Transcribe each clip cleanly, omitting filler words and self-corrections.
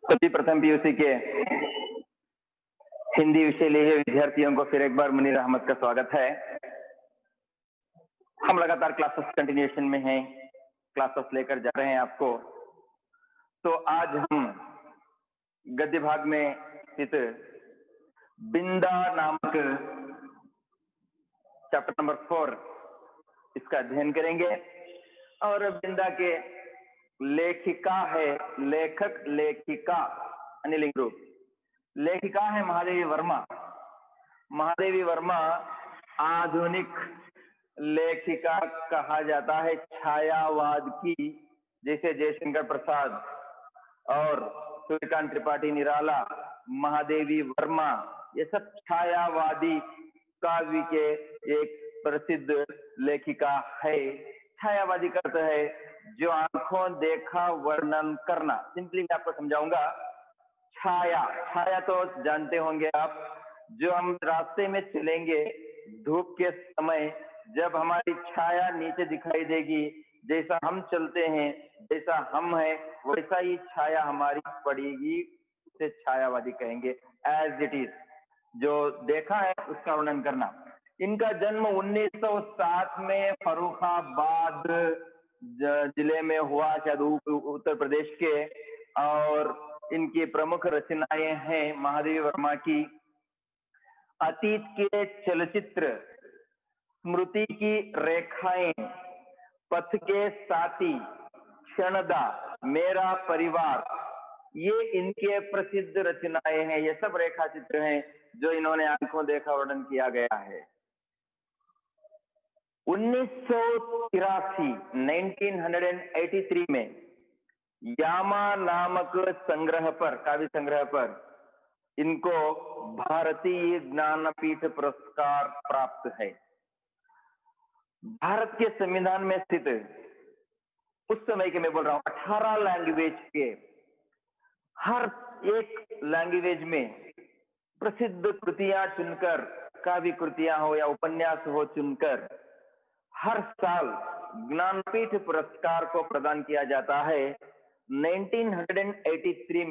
सभी प्रथम पीयूसी के हिंदी विषय लिए विद्यार्थियों को फिर एक बार मुनीर अहमद का स्वागत है। हम लगातार क्लासेस कंटिन्यूएशन में हैं, क्लासेस लेकर जा रहे हैं आपको। तो आज हम गद्य भाग में स्थित बिंदा नामक चैप्टर नंबर 4 इसका अध्ययन करेंगे। और बिंदा के लेखिका है, लेखक लेखिका अनिलिंग रूप। लेखिका है महादेवी वर्मा। महादेवी वर्मा आधुनिक लेखिका कहा जाता है, छायावाद की, जैसे जयशंकर प्रसाद और सूर्यकांत त्रिपाठी निराला, महादेवी वर्मा, ये सब छायावादी काव्य के एक प्रसिद्ध लेखिका है। छायावादी करता है जो आंखों देखा वर्णन करना। सिंपली मैं आपको समझाऊंगा। छाया, छाया तो जानते होंगे आप, जो हम रास्ते में चलेंगे धूप के समय, जब हमारी छाया नीचे दिखाई देगी, जैसा हम चलते हैं, जैसा हम हैं, वैसा ही छाया हमारी पड़ेगी, उसे छायावादी कहेंगे। एज इट इज, जो देखा है उसका वर्णन करना। इनका जन्म 1907 में फर्रुखाबाद जिले में हुआ, शायद उत्तर प्रदेश के। और इनकी प्रमुख रचनाएं हैं महादेवी वर्मा की अतीत के चलचित्र, स्मृति की रेखाएं, पथ के साथी, क्षणदा, मेरा परिवार, ये इनके प्रसिद्ध रचनाएं हैं। ये सब रेखा चित्र हैं जो इन्होंने आंखों देखा वर्णन किया गया है। 1983 में यामा नामक संग्रह पर, काव्य संग्रह पर, इनको भारतीय ज्ञानपीठ पुरस्कार प्राप्त है। भारत के संविधान में स्थित, उस समय के मैं बोल रहा हूं, 18 लैंग्वेज के हर एक लैंग्वेज में प्रसिद्ध कृतियां चुनकर, काव्य कृतियां हो या उपन्यास हो, चुनकर हर साल ज्ञानपीठ पुरस्कार को प्रदान किया जाता है। 1983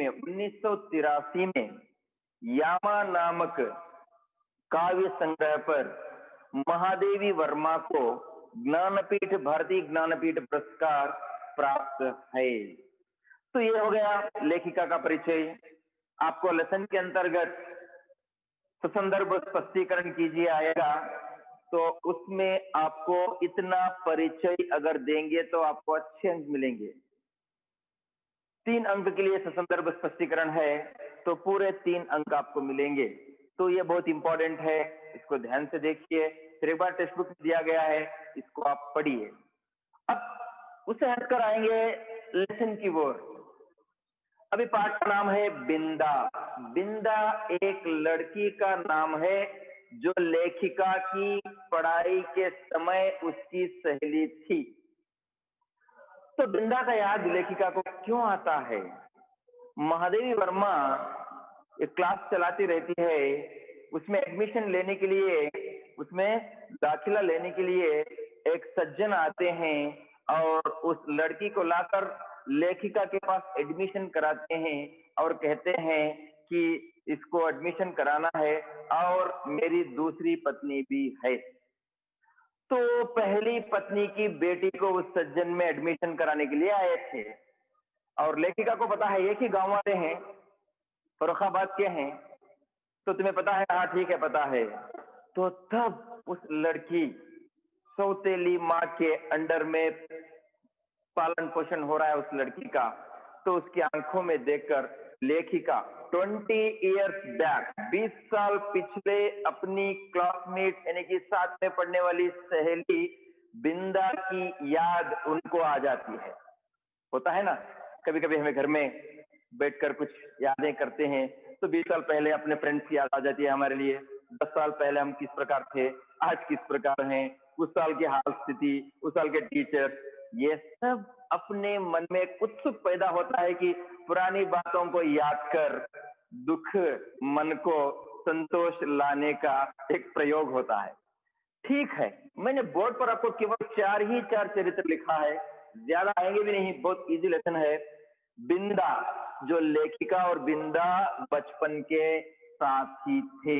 में यामा नामक काव्य संग्रह पर महादेवी वर्मा को ज्ञानपीठ, भारतीय ज्ञानपीठ पुरस्कार प्राप्त है। तो ये हो गया लेखिका का परिचय। आपको लेसन के अंतर्गत संदर्भ स्पष्टीकरण कीजिए आएगा, तो उसमें आपको इतना परिचय अगर देंगे तो आपको अच्छे अंक मिलेंगे। 3 अंक के लिए संदर्भ स्पष्टीकरण है, तो पूरे 3 अंक आपको मिलेंगे। तो ये बहुत इंपॉर्टेंट है, इसको ध्यान से देखिए। फिर एक बार टेक्स्ट बुक में दिया गया है, इसको आप पढ़िए। अब उसे हटकर आएंगे लेसन की ओर। अभी पाठ का नाम है बिंदा। बिंदा एक लड़की का नाम है जो लेखिका की पढ़ाई के समय उसकी सहेली थी। तो बिंदा का याद लेखिका को क्यों आता है? महादेवी वर्मा एक क्लास चलाती रहती है, उसमें एडमिशन लेने के लिए, उसमें दाखिला लेने के लिए एक सज्जन आते हैं और उस लड़की को लाकर लेखिका के पास एडमिशन कराते हैं और कहते हैं कि इसको एडमिशन कराना है और मेरी दूसरी पत्नी भी है। तो पहली पत्नी की बेटी को उस सज्जन में एडमिशन कराने के लिए आए थे और लेखिका को पता है, एक ही गांव वाले हैं, फर्रुखाबाद के हैं, तो तुम्हें पता है? हाँ ठीक है, पता है। तो तब उस लड़की, सौतेली माँ के अंडर में पालन पोषण हो रहा है उस लड़की का, तो उसकी आंखों में देखकर लेखिका 20 इयर्स बैक, 20 साल पिछले, अपनी क्लासमेट यानी कि साथ में पढ़ने वाली सहेली बिंदा की याद उनको आ जाती है। होता है ना, कभी कभी हमें घर में बैठकर कुछ यादें करते हैं, तो 20 साल पहले अपने फ्रेंड्स की याद आ जाती है हमारे लिए। 10 साल पहले हम किस प्रकार थे, आज किस प्रकार हैं, उस साल की हाल स्थिति, उस साल के टीचर, ये सब अपने मन में उत्सुक पैदा होता है कि पुरानी बातों को याद कर दुख मन को संतोष लाने का एक प्रयोग होता है। ठीक है, मैंने बोर्ड पर आपको केवल 4 चरित्र लिखा है, ज्यादा आएंगे भी नहीं, बहुत इजी लेसन है। बिंदा जो लेखिका और बिंदा बचपन के साथी थे।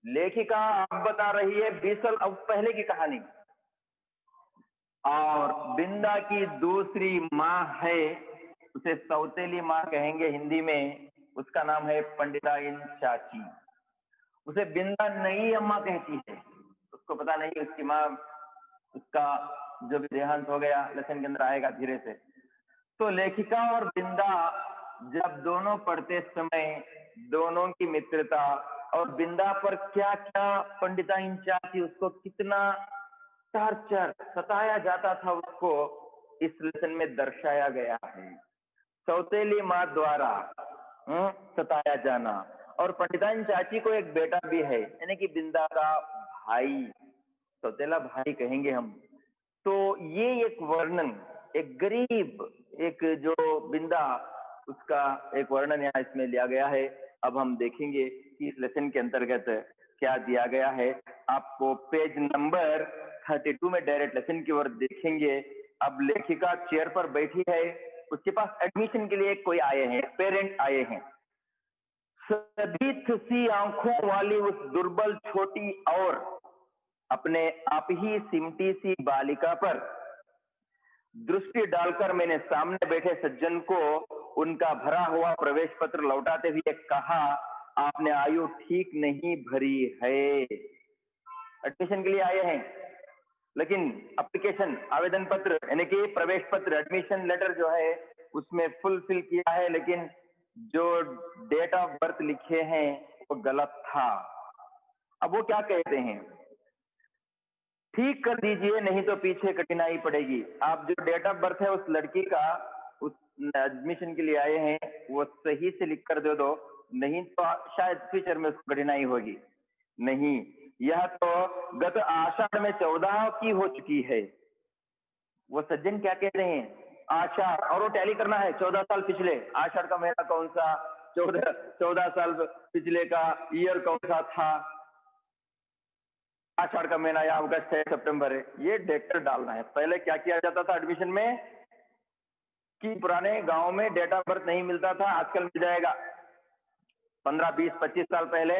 लेखिका अब बता रही है 20 साल अब पहले की कहानी, और बिंदा की दूसरी माँ है, उसे सौतेली माँ कहेंगे हिंदी में, उसका नाम है पंडिताइन चाची। उसे बिंदा नई अम्मा कहती है, उसको पता नहीं उसकी माँ, उसका जो भी देहांत हो गया लेसन के अंदर आएगा धीरे से। तो लेखिका और बिंदा जब दोनों पढ़ते समय दोनों की मित्रता, और बिंदा पर क्या क्या पंडिताइन चाची उसको कितना टार्चर सताया जाता था उसको इस लेसन में दर्शाया गया है। सौतेली माँ द्वारा सताया जाना, और पंडिताइन चाची को एक बेटा भी है, यानी कि बिंदा का भाई, सौतेला भाई कहेंगे हम। तो ये एक वर्णन, एक गरीब, एक जो बिंदा, उसका एक वर्णन यहाँ इसमें लिया गया है। अब हम देखेंगे कि इस लेसन के अंतर्गत क्या दिया गया है। आपको पेज नंबर 32 में डायरेक्ट लेसन की ओर देखेंगे। अब लेखिका चेयर पर बैठी है, उसके पास एडमिशन के लिए कोई आए हैं, पेरेंट आए हैं। सदीथ सी आंखों वाली उस दुर्बल छोटी और अपने आप ही सिमटी सी बालिका पर दृष्टि डालकर मैंने सामने बैठे सज्जन को उनका भरा हुआ प्रवेश पत्र लौटाते हुए कहा, आपने आयु ठीक नहीं भरी है। एडमिशन के लिए आए हैं, लेकिन एप्लीकेशन, आवेदन पत्र यानी कि प्रवेश पत्र, एडमिशन लेटर जो है उसमें फुलफिल किया है, लेकिन जो डेट ऑफ बर्थ लिखे हैं वो गलत था। अब वो क्या कहते हैं, ठीक कर दीजिए नहीं तो पीछे कठिनाई पड़ेगी। आप जो डेट ऑफ बर्थ है उस लड़की का, उस एडमिशन के लिए आए हैं, वो सही से लिख कर दे दो, नहीं तो शायद फ्यूचर में उसको कठिनाई होगी। नहीं, यह तो गत आषाढ़ में 14 की हो चुकी है। वो सज्जन क्या कह रहे हैं, आषाढ़, और वो टैली करना है 14 साल पिछले, आषाढ़ का महीना कौन सा, 14 साल पिछले का ईयर कौन सा था, आषाढ़ का महीना या अगस्त है, सितंबर है, ये देखकर डालना है। पहले क्या किया जाता था एडमिशन में कि पुराने गांव में डेट ऑफ बर्थ नहीं मिलता था, आजकल मिल जाएगा। 15, 20, 25 साल पहले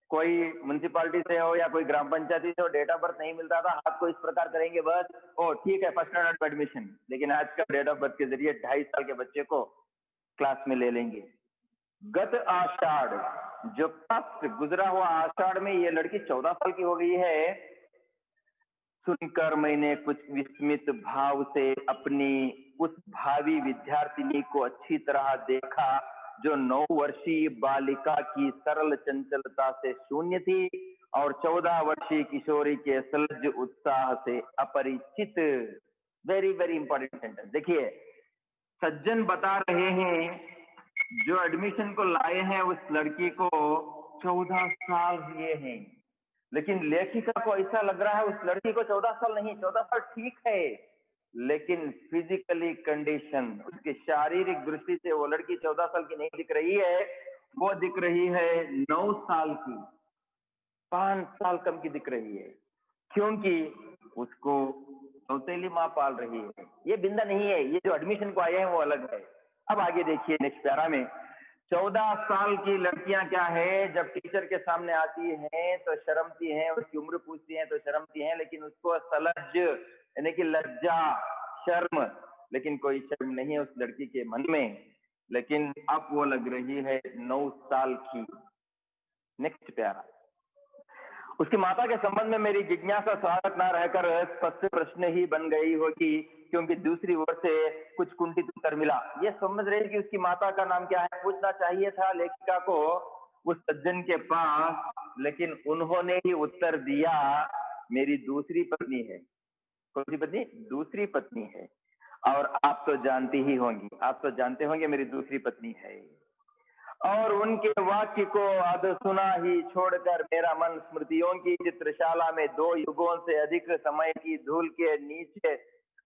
कोई म्युनिसिपालिटी से हो या कोई ग्राम पंचायती से हो, डेट ऑफ बर्थ नहीं मिलता था, हाथ को इस प्रकार करेंगे बस, ओ ठीक है फर्स्ट स्टैंडर्ड एडमिशन। लेकिन आजकल डेट ऑफ बर्थ के जरिए 2.5 साल के बच्चे को क्लास में ले लेंगे। गत आषाढ़, जो पास्ट गुजरा हुआ आषाढ़ में ये लड़की 14 साल की हो गई है। सुनकर मैंने कुछ विस्मित भाव से अपनी उस भावी विद्यार्थिनी को अच्छी तरह देखा, जो 9 वर्षीय बालिका की सरल चंचलता से शून्य थी और 14 वर्षीय किशोरी के सलज उत्साह से अपरिचित। वेरी वेरी इंपॉर्टेंट सेंटेंस देखिए, सज्जन बता रहे हैं जो एडमिशन को लाए हैं उस लड़की को 14 साल हुए हैं, लेकिन लेखिका को ऐसा लग रहा है उस लड़की को 14 साल नहीं, 14 साल ठीक है, लेकिन फिजिकली कंडीशन, उसकी शारीरिक दृष्टि से वो लड़की 14 साल की नहीं दिख रही है, वो दिख रही है 9 साल की, 5 साल कम की दिख रही है, क्योंकि उसको सौतेली माँ पाल रही है। ये बिंदा नहीं है, ये जो एडमिशन को आए हैं वो अलग है। अब आगे देखिए नेक्स्ट पैरा में, 14 साल की लड़कियां क्या है, जब टीचर के सामने आती हैं तो शर्मती हैं, उसकी उम्र पूछती हैं तो शर्मती हैं, लेकिन उसको सलज यानी कि लज्जा, शर्म, लेकिन कोई शर्म नहीं है उस लड़की के मन में, लेकिन अब वो लग रही है 9 साल की। नेक्स्ट प्यारा, उसकी माता के संबंध में मेरी जिज्ञासा स्वागत न रहकर स्पष्ट प्रश्न ही बन गई होगी, क्योंकि दूसरी ओर से कुछ कुंठित उत्तर मिला। ये समझ रहे कि उसकी माता का नाम क्या है, पूछना चाहिए था लेखिका को उस सज्जन के पास, लेकिन उन्होंने ही उत्तर दिया, मेरी दूसरी पत्नी है। कौन सी पत्नी? दूसरी पत्नी है। और आप तो जानती ही होंगी, आप तो जानते होंगे मेरी दूसरी पत्नी है। और उनके वाक्य को आध सुना ही छोड़कर मेरा मन स्मृतियों की चित्रशाला में 2 युगों से अधिक समय की धूल के नीचे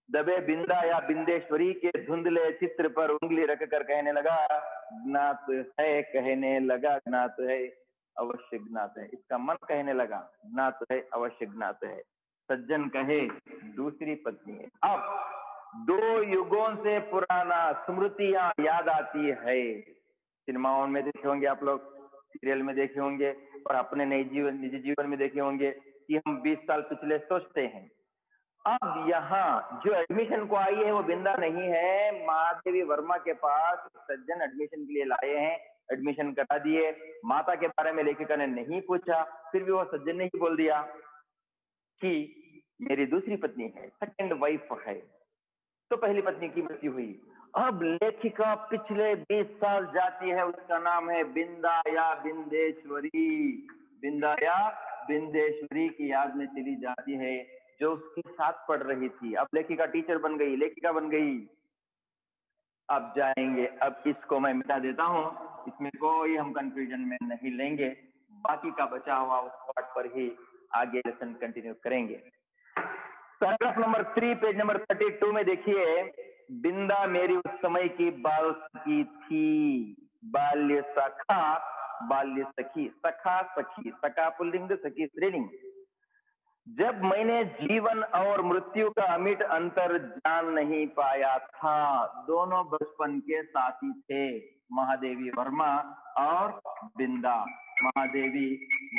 दबे बिंदा या बिंदेश्वरी के धुंधले चित्र पर उंगली रखकर कहने लगा, ज्ञात है, कहने लगा ज्ञात है, अवश्य ज्ञात है। इसका मन कहने लगा ज्ञात है, अवश्य ज्ञात है। सज्जन कहे दूसरी पत्नी है। अब दो युगों से पुराना स्मृतियां याद आती है। सिनेमाओं में देखे होंगे आप लोग, सीरियल में देखे होंगे, और अपने निजी जीवन में देखे होंगे कि हम 20 साल पिछले सोचते हैं। अब यहाँ जो एडमिशन को आई है वो बिंदा नहीं है, महादेवी वर्मा के पास सज्जन एडमिशन के लिए लाए हैं, एडमिशन करा दिए। माता के बारे में लेखिका ने नहीं पूछा, फिर भी वो सज्जन ने ही बोल दिया कि मेरी दूसरी पत्नी है, सेकंड वाइफ है। तो पहली पत्नी की मृत्यु हुई। अब लेखिका पिछले 20 साल जाती है, उसका नाम है बिंदा या बिंदेश्वरी। बिंदा या बिंदेश्वरी की याद में चली जाती है, जो उसके साथ पढ़ रही थी। अब लेखिका टीचर बन गई, लेखिका बन गई। अब जाएंगे, अब इसको मैं मिटा देता हूं, इसमें कोई हम कंफ्यूजन में नहीं लेंगे। बाकी का बचा हुआ उस पार्ट पर ही आगे लेसन कंटिन्यू करेंगे। पैराग्राफ नंबर 3 पेज नंबर 32 में देखिए, बिंदा मेरी उस समय की बाल सखी थी। बाल्य सखा, बाल्य सखी, सखा सखी, सखा पुल्लिंग, सखी स्त्रीलिंग। जब मैंने जीवन और मृत्यु का अमिट अंतर जान नहीं पाया था। दोनों बचपन के साथी थे, महादेवी वर्मा और बिंदा। महादेवी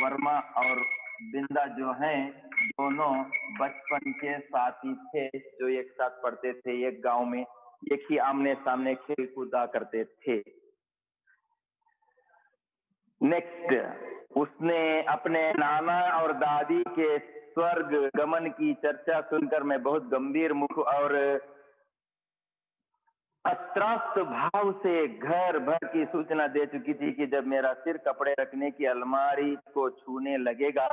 वर्मा और बिंदा जो हैं, दोनों बचपन के साथी थे, जो एक साथ पढ़ते थे, एक गांव में एक ही आमने सामने खेल कूदा करते थे। नेक्स्ट, उसने अपने नाना और दादी के स्वर्ग गमन की चर्चा सुनकर मैं बहुत गंभीर मुख और अत्रास्त भाव से घर भर की सूचना दे चुकी थी कि जब मेरा सिर कपड़े रखने की अलमारी को छूने लगेगा,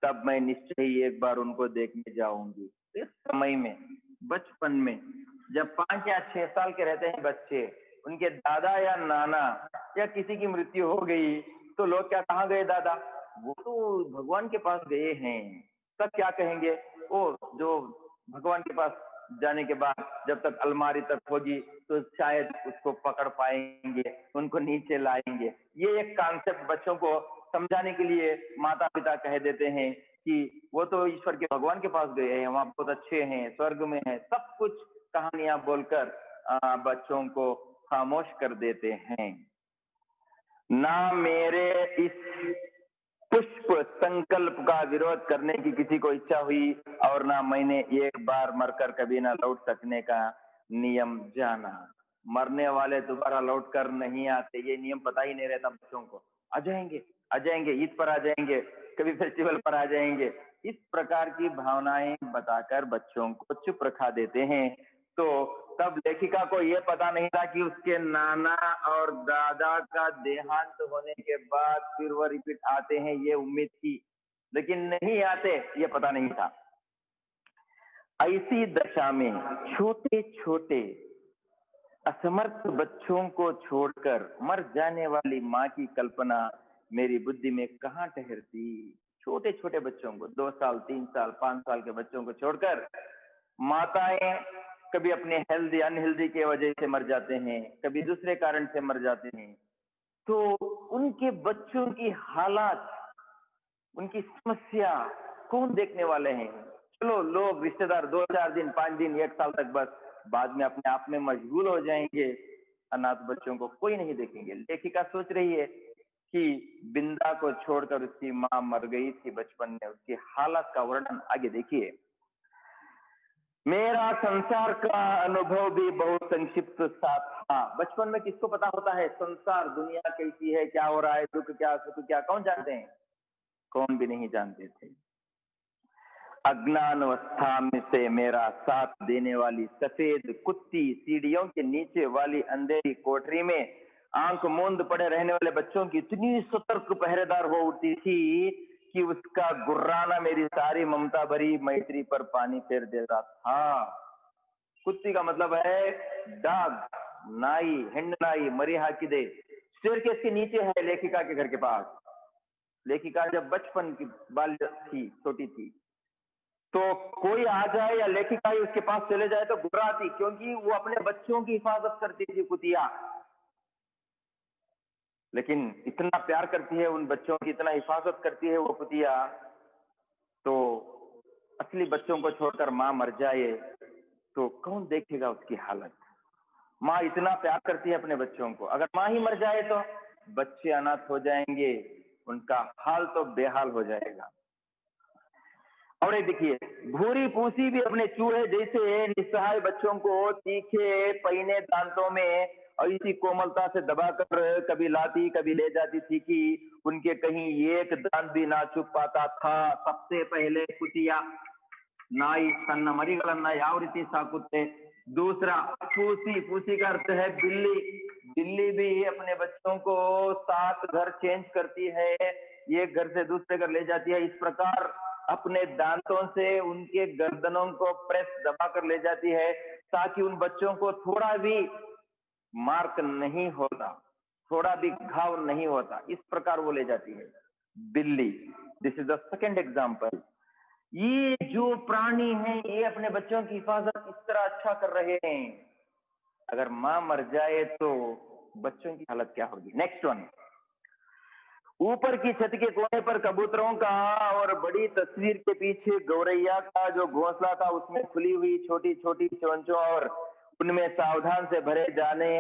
तब मैं निश्चय ही एक बार उनको देखने जाऊंगी। इस समय में, बचपन में, जब 5 या 6 साल के रहते हैं बच्चे, उनके दादा या नाना या किसी की मृत्यु हो गई, तो लोग क्या, कहाँ गए दादा, वो तो भगवान के पास गए हैं। तब क्या कहेंगे, वो जो भगवान के पास जाने के बाद जब तक अलमारी तक होगी तो शायद उसको पकड़ पाएंगे, उनको नीचे लाएंगे। ये एक कॉन्सेप्ट बच्चों को समझाने के लिए माता पिता कह देते हैं कि वो तो ईश्वर के भगवान के पास गए हैं, वहां बहुत अच्छे हैं, स्वर्ग में है, सब कुछ कहानियां बोलकर बच्चों को खामोश कर देते हैं। ना मेरे इस पुष्प संकल्प का विरोध करने की किसी को इच्छा हुई, और ना मैंने एक बार मरकर कभी ना लौट सकने का नियम जाना। मरने वाले दोबारा लौट कर नहीं आते, ये नियम पता ही नहीं रहता बच्चों को। आ जाएंगे, ईद पर आ जाएंगे, कभी फेस्टिवल पर आ जाएंगे, इस प्रकार की भावनाएं बताकर बच्चों को चुप रखा देते हैं। तो तब लेखिका को यह पता नहीं था कि उसके नाना और दादा का देहांत होने के बाद फिर वह रिपीट आते हैं, ये उम्मीद थी, लेकिन नहीं आते, ये पता नहीं था। ऐसी दशा में छोटे छोटे असमर्थ बच्चों को छोड़कर मर जाने वाली माँ की कल्पना मेरी बुद्धि में कहाँ ठहरती। छोटे छोटे बच्चों को, 2 साल, 3 साल, 5 साल के बच्चों को छोड़कर माताएं कभी अपने हेल्दी अनहेल्दी के वजह से मर जाते हैं, कभी दूसरे कारण से मर जाते हैं। तो उनके बच्चों की हालात, उनकी समस्या कौन देखने वाले हैं। चलो लोग, रिश्तेदार 2-4 दिन, 5 दिन, 1 साल तक, बस बाद में अपने आप में मशगूल हो जाएंगे, अनाथ बच्चों को कोई नहीं देखेंगे। लेखिका सोच रही है कि बिंदा को छोड़कर उसकी माँ मर गई थी बचपन में, उसकी हालत का वर्णन आगे देखिए। मेरा संसार का अनुभव भी बहुत संक्षिप्त सा था। बचपन में किसको पता होता है संसार, दुनिया कैसी है, क्या हो रहा है, दुख क्या, सुख क्या, कौन जानते हैं, कौन भी नहीं जानते थे। अज्ञान अवस्था में से मेरा साथ देने वाली सफेद कुत्ती सीढ़ियों के नीचे वाली अंधेरी कोठरी में आंख मूंद पड़े रहने वाले बच्चों की इतनी सतर्क पहरेदार हो उठती थी कि उसका गुर्राना मेरी सारी ममता भरी मैत्री पर पानी फेर देता था। कुत्ती का मतलब है डॉग, नाई, हिंड नाई, मरी हाकिदे। स्टेयरकेस के नीचे है लेखिका के घर के पास। लेखिका जब बचपन की बाल्य थी, छोटी थी, तो कोई आ जाए या लेखिका ही उसके पास चले जाए तो घबराती, क्योंकि वो अपने बच्चों की हिफाजत करती थी कुतिया। लेकिन इतना प्यार करती है उन बच्चों की, इतना हिफाजत करती है वो कुतिया, तो असली बच्चों को छोड़कर मां मर जाए तो कौन देखेगा उसकी हालत। माँ इतना प्यार करती है अपने बच्चों को, अगर माँ ही मर जाए तो बच्चे अनाथ हो जाएंगे, उनका हाल तो बेहाल हो जाएगा। और ये देखिए, भूरी पूसी भी अपने चूहे जैसे निस्सहाय बच्चों को तीखे पहिने दांतों में और इसी कोमलता से दबाकर कभी लाती कभी ले जाती थी कि उनके कहीं एक दांत भी ना चुप पाता था। सबसे पहले कुतिया नाई तन्न मरिगलನ್ನ ಯಾವ ರೀತಿ साकुते। दूसरा पूसी, पूसी का अर्थ है बिल्ली। बिल्ली भी अपने बच्चों को 7 घर चेंज करती है, एक घर से दूसरे घर ले जाती है। इस प्रकार अपने दांतों से उनके गर्दनों को प्रेस दबा कर ले जाती है ताकि उन बच्चों को थोड़ा भी मार्क नहीं होता, थोड़ा भी घाव नहीं होता, इस प्रकार वो ले जाती है बिल्ली। This is the second example. ये जो प्राणी हैं ये अपने बच्चों की हिफाजत इस तरह अच्छा कर रहे हैं, अगर मां मर जाए तो बच्चों की हालत क्या होगी। नेक्स्ट वन, ऊपर की छत के कोने पर कबूतरों का और बड़ी तस्वीर के पीछे गौरैया का जो घोंसला था उसमें खुली हुई छोटी छोटी चोंचों और उनमें सावधान से भरे जाने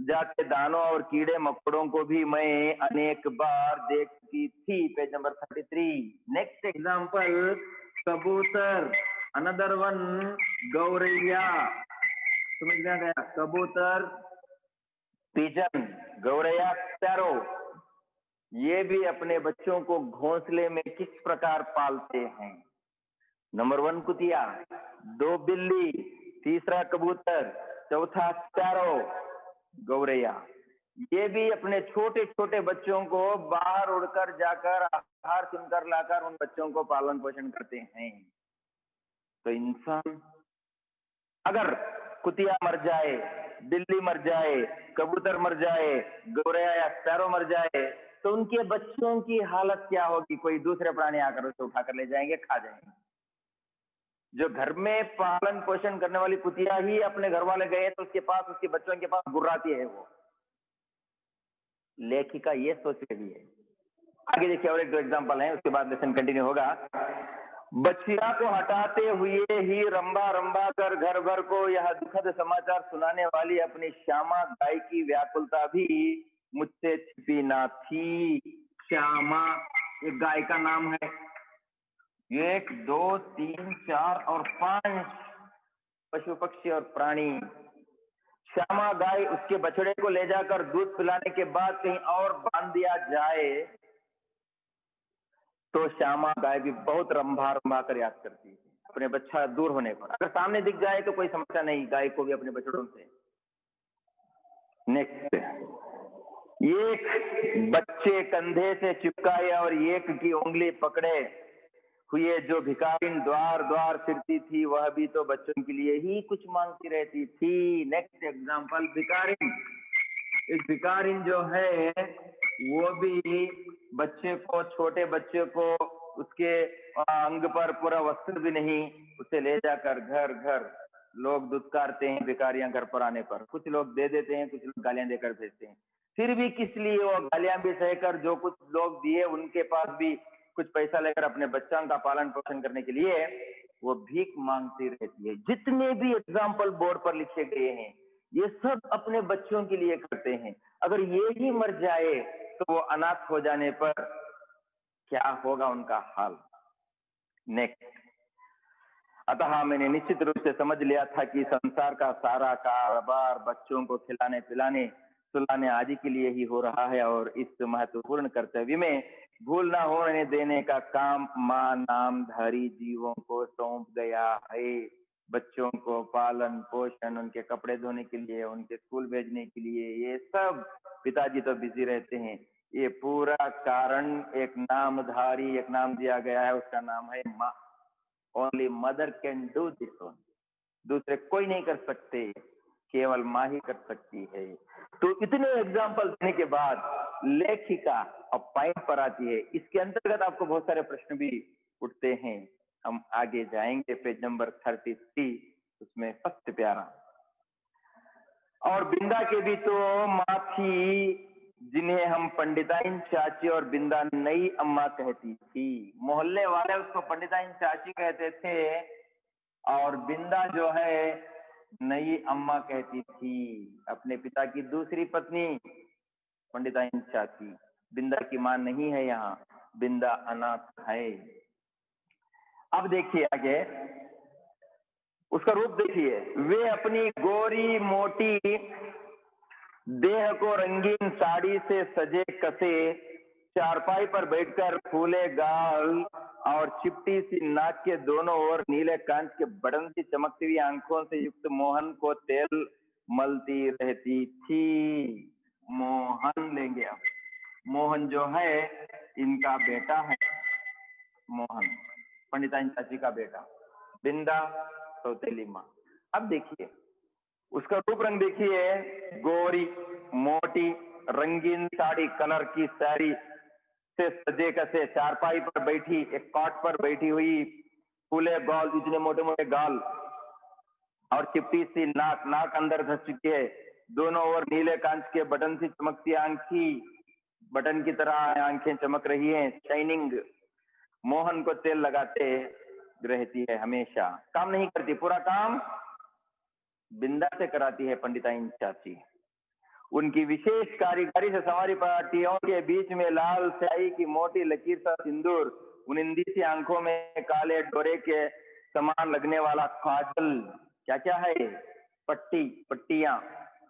जाते दानों और कीड़े मकोड़ों को भी मैं अनेक बार देखती थी। Page number 33। नेक्स्ट एग्जाम्पल, कबूतर, अनदर वन गौरैया। समझ में आ गया, कबूतर, पिजन, गौरैया, स्पैरो, ये भी अपने बच्चों को घोंसले में किस प्रकार पालते हैं। नंबर 1 कुतिया, 2 बिल्ली, तीसरा कबूतर, चौथा स्पैरो, गौरैया। ये भी अपने छोटे छोटे बच्चों को बाहर उड़कर जाकर आहार चुनकर लाकर उन बच्चों को पालन पोषण करते हैं। तो इंसान अगर कुतिया मर जाए, बिल्ली मर जाए, कबूतर मर जाए, गौरैया या स्पैरो मर जाए तो उनके बच्चों की हालत क्या होगी। कोई दूसरे प्राणी आकर उसे उठाकर ले जाएंगे, खा जाएंगे। जो घर में पालन पोषण करने वाली कुतिया ही अपने घर वाले गए तो उसके पास, उसके बच्चों के पास गुर्राती है वो। लेखिका ये सोच रही है। आगे देखिए, और एक दो एग्जाम्पल हैं, उसके बाद लेसन कंटिन्यू होगा। बछिया को हटाते हुए ही रंबा रंबा कर घर भर को यह दुखद समाचार सुनाने वाली अपनी श्यामा गाय की व्याकुलता भी मुझसे छिपी ना थी। श्यामा एक गाय का नाम है। 1 2 3 4 और 5 पशु पक्षी और प्राणी। श्यामा गाय, उसके बछड़े को ले जाकर दूध पिलाने के बाद कहीं और बांध दिया जाए तो श्यामा गाय भी बहुत रंभा रंभा कर याद करती है अपने बच्चा दूर होने पर। अगर सामने दिख जाए तो कोई समस्या नहीं, गाय को भी अपने बछड़ों से। नेक्स्ट, एक बच्चे कंधे से चिपकाए और एक की उंगली पकड़े हुए जो भिखारिन द्वार द्वार फिरती थी वह भी तो बच्चों के लिए ही कुछ मांगती रहती थी। नेक्स्ट एग्जाम्पल, भिखारिन। एक भिखारिन जो है वो भी बच्चे को, छोटे बच्चे को, उसके अंग पर पूरा वस्त्र भी नहीं, उसे ले जाकर घर घर लोग दुत्कारते हैं भिखारियां घर पर आने पर। कुछ लोग दे देते हैं, कुछ लोग गालियां देकर भेजते हैं। फिर भी किस लिए वो गालियां भी सहकर जो कुछ लोग दिए उनके पास भी कुछ पैसा लेकर अपने बच्चों का पालन पोषण करने के लिए वो भीख मांगती रहती है। जितने भी एग्जाम्पल बोर्ड पर लिखे गए हैं ये सब अपने बच्चों के लिए करते हैं। अगर ये ही मर जाए तो वो अनाथ हो जाने पर क्या होगा उनका हाल। नेक्स्ट, अतः मैंने निश्चित रूप से समझ लिया था कि संसार का सारा कारोबार बच्चों को खिलाने पिलाने सुलाने आदि के लिए ही हो रहा है और इस महत्वपूर्ण कर्तव्य में भूल ना होने देने का काम मां नामधारी जीवों को सौंप गया है। बच्चों को पालन पोषण, उनके कपड़े धोने के लिए, उनके स्कूल भेजने के लिए, ये सब पिताजी तो बिजी रहते हैं। ये पूरा कारण एक नामधारी, एक नाम दिया गया है, उसका नाम है माँ। Only mother can do this one. दूसरे कोई नहीं कर सकते, केवल माँ ही कर सकती है। तो इतने एग्जाम्पल देने के बाद लेखिका अब पॉइंट पर आती है। इसके अंतर्गत आपको बहुत सारे प्रश्न भी उठते हैं। हम आगे जाएंगे पेज नंबर 33, उसमें फर्स्ट प्यारा। और बिंदा के भी तो माँ थी जिन्हें हम पंडिताइन चाची और बिंदा नई अम्मा कहती थी। मोहल्ले वाले उसको पंडिताइन चाची कहते थे और बिंदा जो है नई अम्मा कहती थी, अपने पिता की दूसरी पत्नी पंडिताइन चाची। बिंदा की मां नहीं है यहाँ, बिंदा अनाथ है। अब देखिए आगे, उसका रूप देखिए। वे अपनी गोरी मोटी देह को रंगीन साड़ी से सजे कसे चारपाई पर बैठकर फूले गाल और चिपटी सी नाक के दोनों ओर नीले कांच के बटन सी चमकती हुई आंखों से युक्त मोहन को तेल मलती रहती थी। मोहन लेंगे अब। मोहन जो है इनका बेटा है। मोहन पंडिताइन चाची का बेटा, बिंदा सौतेली माँ। अब देखिए उसका रूप रंग देखिए। गोरी मोटी रंगीन साड़ी कलर की साड़ी से सजे कसे चारपाई पर बैठी, एक कॉट पर बैठी हुई, फूले गाल, इतने मोटे मोटे गाल और चिपटी सी नाक, नाक अंदर धस चुकी है, दोनों ओर नीले कांच के बटन सी चमकती आंखी, बटन की तरह आंखें चमक रही हैं, शाइनिंग। मोहन को तेल लगाते रहती है हमेशा, काम नहीं करती, पूरा काम बिंदा से कराती है पंडिताइन चाची। उनकी विशेष कारीगरी से संवारी पाटियों के बीच में लाल स्याही की मोटी लकीर सा सिंदूर, उनिंदी सी आंखों में काले डोरे के समान लगने वाला काजल, क्या क्या है, पट्टी पट्टियां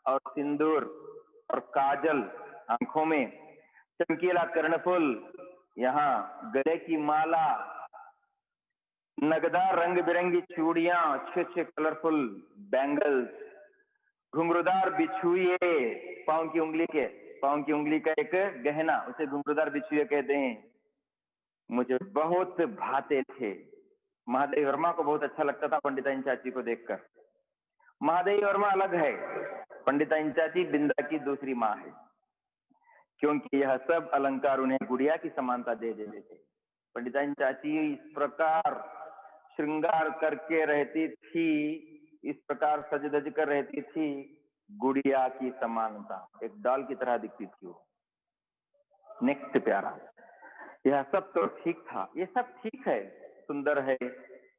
और सिंदूर और काजल आंखों में, चमकीला कर्णफुल, यहाँ गले की माला, नगदार रंग बिरंगी चूड़ियां, अच्छे अच्छे कलरफुल बैंगल्स, घुंघरूदार बिछुए, पांव की उंगली के, पांव की उंगली का एक गहना, उसे घुंघरूदार बिछुए कहते हैं। मुझे बहुत भाते थे। महादेवी वर्मा को बहुत अच्छा लगता था पंडिताइन चाची को देखकर। महादेवी वर्मा अलग है, पंडिताइन चाची बिंदा की दूसरी माँ है, क्योंकि यह सब अलंकार उन्हें गुड़िया की समानता दे देते थे। पंडिताइन चाची इस प्रकार श्रृंगार करके रहती थी, इस प्रकार सज धज कर रहती थी, गुड़िया की समानता, एक डॉल की तरह दिखती थी वो। नेक्स्ट प्यारा, यह सब तो ठीक था, ये सब ठीक है, सुंदर है,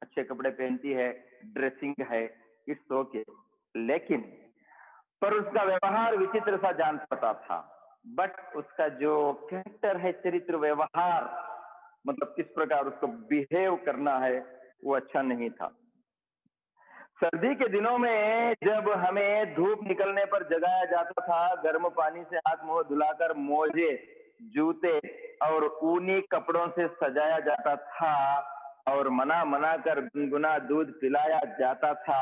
अच्छे कपड़े पहनती है, ड्रेसिंग है, इट्स ओके, लेकिन पर उसका व्यवहार विचित्र सा जान पता था। बट उसका जो कैरेक्टर है, चरित्र व्यवहार, मतलब किस प्रकार उसको बिहेव करना है, वो अच्छा नहीं था। सर्दी के दिनों में जब हमें धूप निकलने पर जगाया जाता था, गर्म पानी से हाथ मुंह धुलाकर मोजे, जूते और ऊनी कपड़ों से सजाया जाता था और मना मना कर गुनगुना दूध पिलाया जाता था,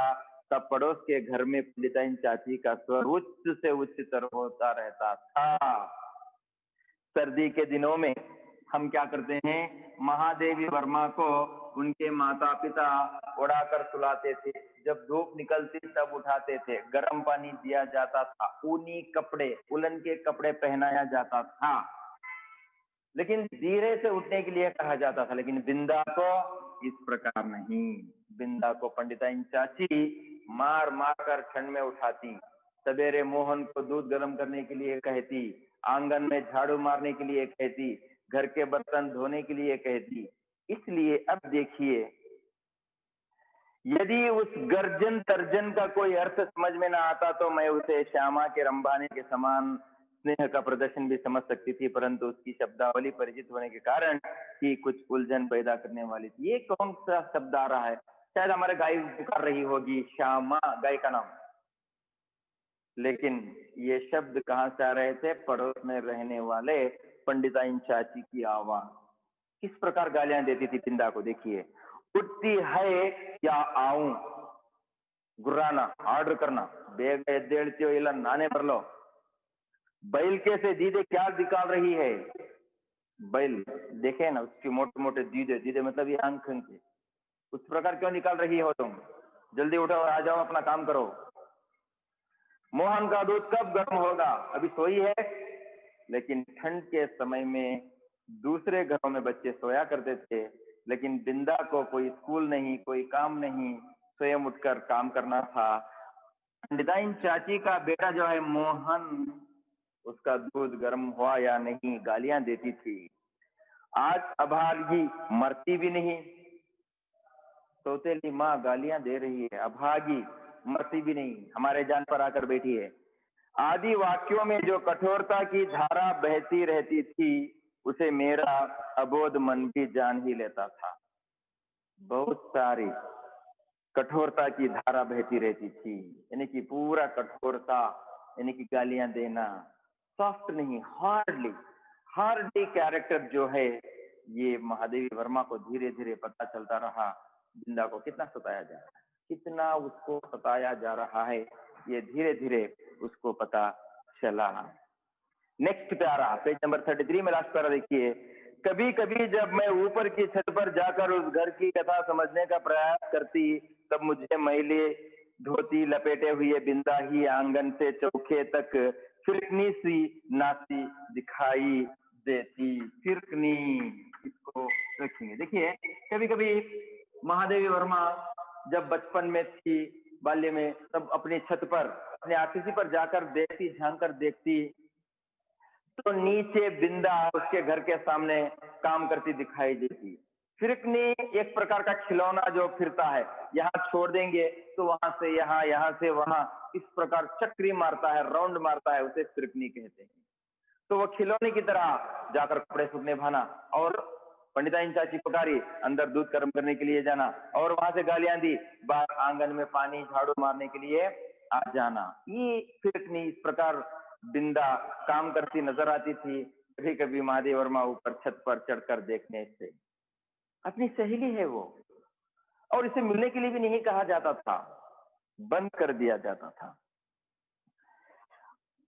तब पड़ोस के घर में पंडिताइन चाची का स्वर उच्च से उच्चतर होता रहता था। सर्दी के दिनों में हम क्या करते हैं, महादेवी वर्मा को उनके माता पिता उड़ाकर सुलाते थे, जब धूप निकलती तब उठाते थे, गर्म पानी दिया जाता था, ऊनी कपड़े, उलन के कपड़े पहनाया जाता था, लेकिन धीरे से उठने के लिए कहा जाता था। लेकिन बिंदा को इस प्रकार नहीं। बिंदा को पंडिताइन चाची मार मार कर ठंड में उठाती, सवेरे मोहन को दूध गर्म करने के लिए कहती, आंगन में झाड़ू मारने के लिए कहती, घर के बर्तन धोने के लिए कहती। इसलिए अब देखिए, यदि उस गर्जन तर्जन का कोई अर्थ समझ में ना आता तो मैं उसे श्यामा के रंबाने के समान स्नेह का प्रदर्शन भी समझ सकती थी, परंतु उसकी शब्दावली परिचित होने के कारण ही कुछ उलझन पैदा करने वाली थी। ये कौन सा शब्द आ रहा है? शायद हमारे गाय पुकार रही होगी, श्यामा गाय का नाम, लेकिन ये शब्द कहां से आ रहे थे? पड़ोस में रहने वाले पंडिताइन चाची की आवाज। किस प्रकार गालियां देती थी बिंदा को, देखिए। उठती है क्या आऊं, गुर्राना, आर्डर करना, बेग एद्देಳ್ತಿ हो ಇಲ್ಲ नाने पर लो, बैल से दीदे क्या निकाल रही है? बैल देखे ना, उसके मोटे मोटे दीदे, दीदे मतलब ये आंख के, उस प्रकार क्यों निकाल रही हो तुम? जल्दी उठो और आ जाओ, अपना काम करो। मोहन का दूध कब गर्म होगा? अभी सोई है। लेकिन ठंड के समय में दूसरे घरों में बच्चे सोया करते थे, लेकिन बिंदा को कोई स्कूल नहीं, कोई काम नहीं, स्वयं उठकर काम करना था। पंडिताइन चाची का बेटा जो है मोहन, उसका दूध गर्म हुआ या नहीं, गालियां देती थी। आज अभागी मरती भी नहीं, सौतेली माँ गालियां दे रही है, अभागी मरती भी नहीं, हमारे जान पर आकर बैठी है। आदि वाक्यों में जो कठोरता की धारा बहती रहती थी, उसे मेरा अबोध मन भी जान ही लेता था। बहुत सारी कठोरता की धारा बहती रहती थी, यानी कि पूरा कठोरता, यानी कि गालियां देना, सॉफ्ट नहीं, हार्डली, हार्डली कैरेक्टर जो है, ये महादेवी वर्मा को धीरे धीरे पता चलता रहा। बिंदा को कितना सताया जा रहा है, कितना उसको सताया जा रहा है, ये धीरे धीरे उसको पता चला। नेक्स्ट प्यारा, पेज नंबर 33 में लास्ट प्यारा देखिए। कभी कभी जब मैं ऊपर की छत पर जाकर उस घर की कथा समझने का प्रयास करती, तब मुझे मैले धोती लपेटे हुए बिंदा ही आंगन से चौके तक फिरकनी सी नाची दिखाई देती। फिरकनी, इसको रखेंगे। देखिए, कभी कभी महादेवी वर्मा जब बचपन में थी, बाल्य में, तब अपनी छत पर, अपने आरसीसी पर जाकर देखती, झांक कर देखती, तो नीचे बिंदा उसके घर के सामने काम करती दिखाई देती। फिरकनी एक प्रकार का खिलौना जो फिरता है, यहाँ छोड़ देंगे तो वहां से यहाँ, यहाँ से वहां, इस प्रकार चक्री मारता है, राउंड मारता है, उसे फिरकनी कहते हैं। तो वो खिलौने की तरह जाकर कपड़े सूखने भाना, और पंडिताइन चाची पुकारी, अंदर दूध गर्म करने के लिए जाना, और वहां से गालियां दी, बाहर आंगन में पानी झाड़ू मारने के लिए आ जाना। ये फिरकनी इस प्रकार बिंदा काम करती नजर आती थी। कभी कभी महादेव वर्मा ऊपर छत पर चढ़कर देखने से, अपनी सहेली है वो, और इसे मिलने के लिए भी नहीं कहा जाता था, बंद कर दिया जाता था।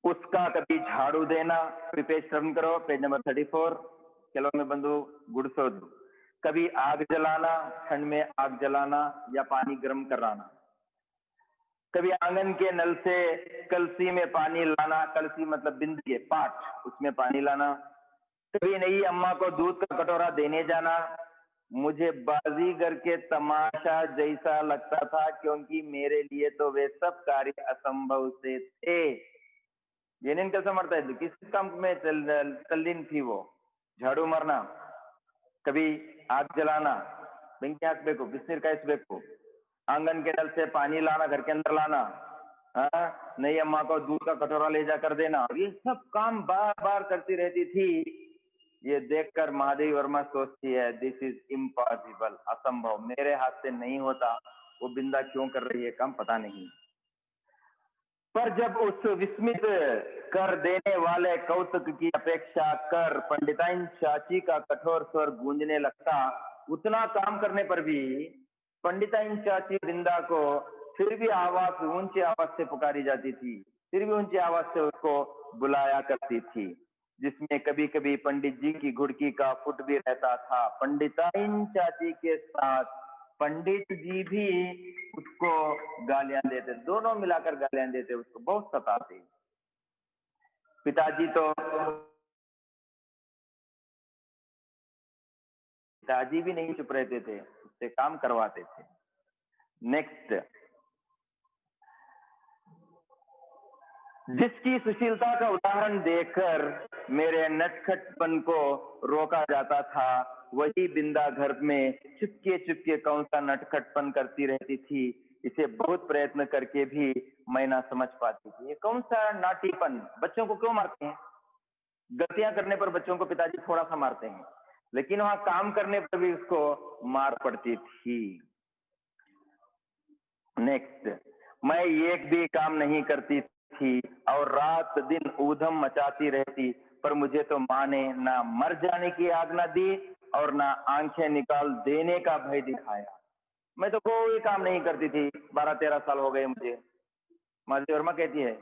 उसका कभी झाड़ू देना, पेज टर्न करो, पेज नंबर 34, चलो में बंधु गुड़सोद। कभी आग जलाना, ठंड में आग जलाना या पानी गर्म कराना। कभी आंगन के नल से कलसी में पानी लाना, कलसी मतलब बिंद के पाठ, उसमें पानी लाना। कभी नई अम्मा को दूध का कटोरा देने जाना। मुझे बाजीगर के तमाशा जैसा लगता था, क्योंकि मेरे लिए तो वे सब कार्य असंभव से थे। ಏನೇನ್ ಕೆಲಸ ಮಾಡ್ತಾ ಇದ್ಲು, किस काम में तल्लीन थी वो? झाड़ू मारना, कभी आग जलाना, ಬೆಂಕಿ ಹಾಕ್ಬೇಕು, ಬಿಸಿನೀರು ಕಾಯಿಸಬೇಕು, आंगन के नल से पानी लाना, घर के अंदर लाना, नई अम्मा को दूध का कटोरा ले जाकर देना, ये सब काम बार बार करती रहती थी। ये देखकर महादेवी वर्मा सोचती है, दिस इज इम्पॉसिबल, असंभव, मेरे हाथ से नहीं होता। वो बिंदा क्यों कर रही है काम, पता नहीं। पर जब उस विस्मित कर देने वाले कौतुक की अपेक्षा कर पंडिताइन चाची का कठोर स्वर गूंजने लगता, उतना काम करने पर भी पंडिताइन चाची बिंदा को फिर भी ऊंची आवाज से पुकारी जाती थी, फिर भी ऊंची आवाज से उसको बुलाया करती थी, जिसमें कभी कभी पंडित जी की घुड़की का फुट भी रहता था। पंडिताइन चाची के साथ पंडित जी भी उसको गालियां देते, दोनों मिलाकर गालियां देते, उसको बहुत सताते। पिताजी भी नहीं चुप रहते थे, उससे काम करवाते थे। नेक्स्ट, जिसकी सुशीलता का उदाहरण देकर मेरे नटखटपन को रोका जाता था, वही बिंदा घर में चुपके चुपके कौन सा नटखटपन करती रहती थी। इसे बहुत प्रयत्न करके भी मैं ना समझ पाती थी, ये कौन सा नाटीपन। बच्चों को क्यों मारते हैं? गलतियां करने पर बच्चों को पिताजी थोड़ा सा मारते हैं, लेकिन वहां काम करने पर भी उसको मार पड़ती थी। नेक्स्ट, मैं एक भी काम नहीं करती थी और रात दिन ऊधम मचाती रहती, पर मुझे तो माँ ने ना मर जाने की आज्ञा दी और ना आंखें निकाल देने का भय दिखाया। मैं तो कोई काम नहीं करती थी, 12-13 साल हो गए मुझे, महादेवी वर्मा कहती है,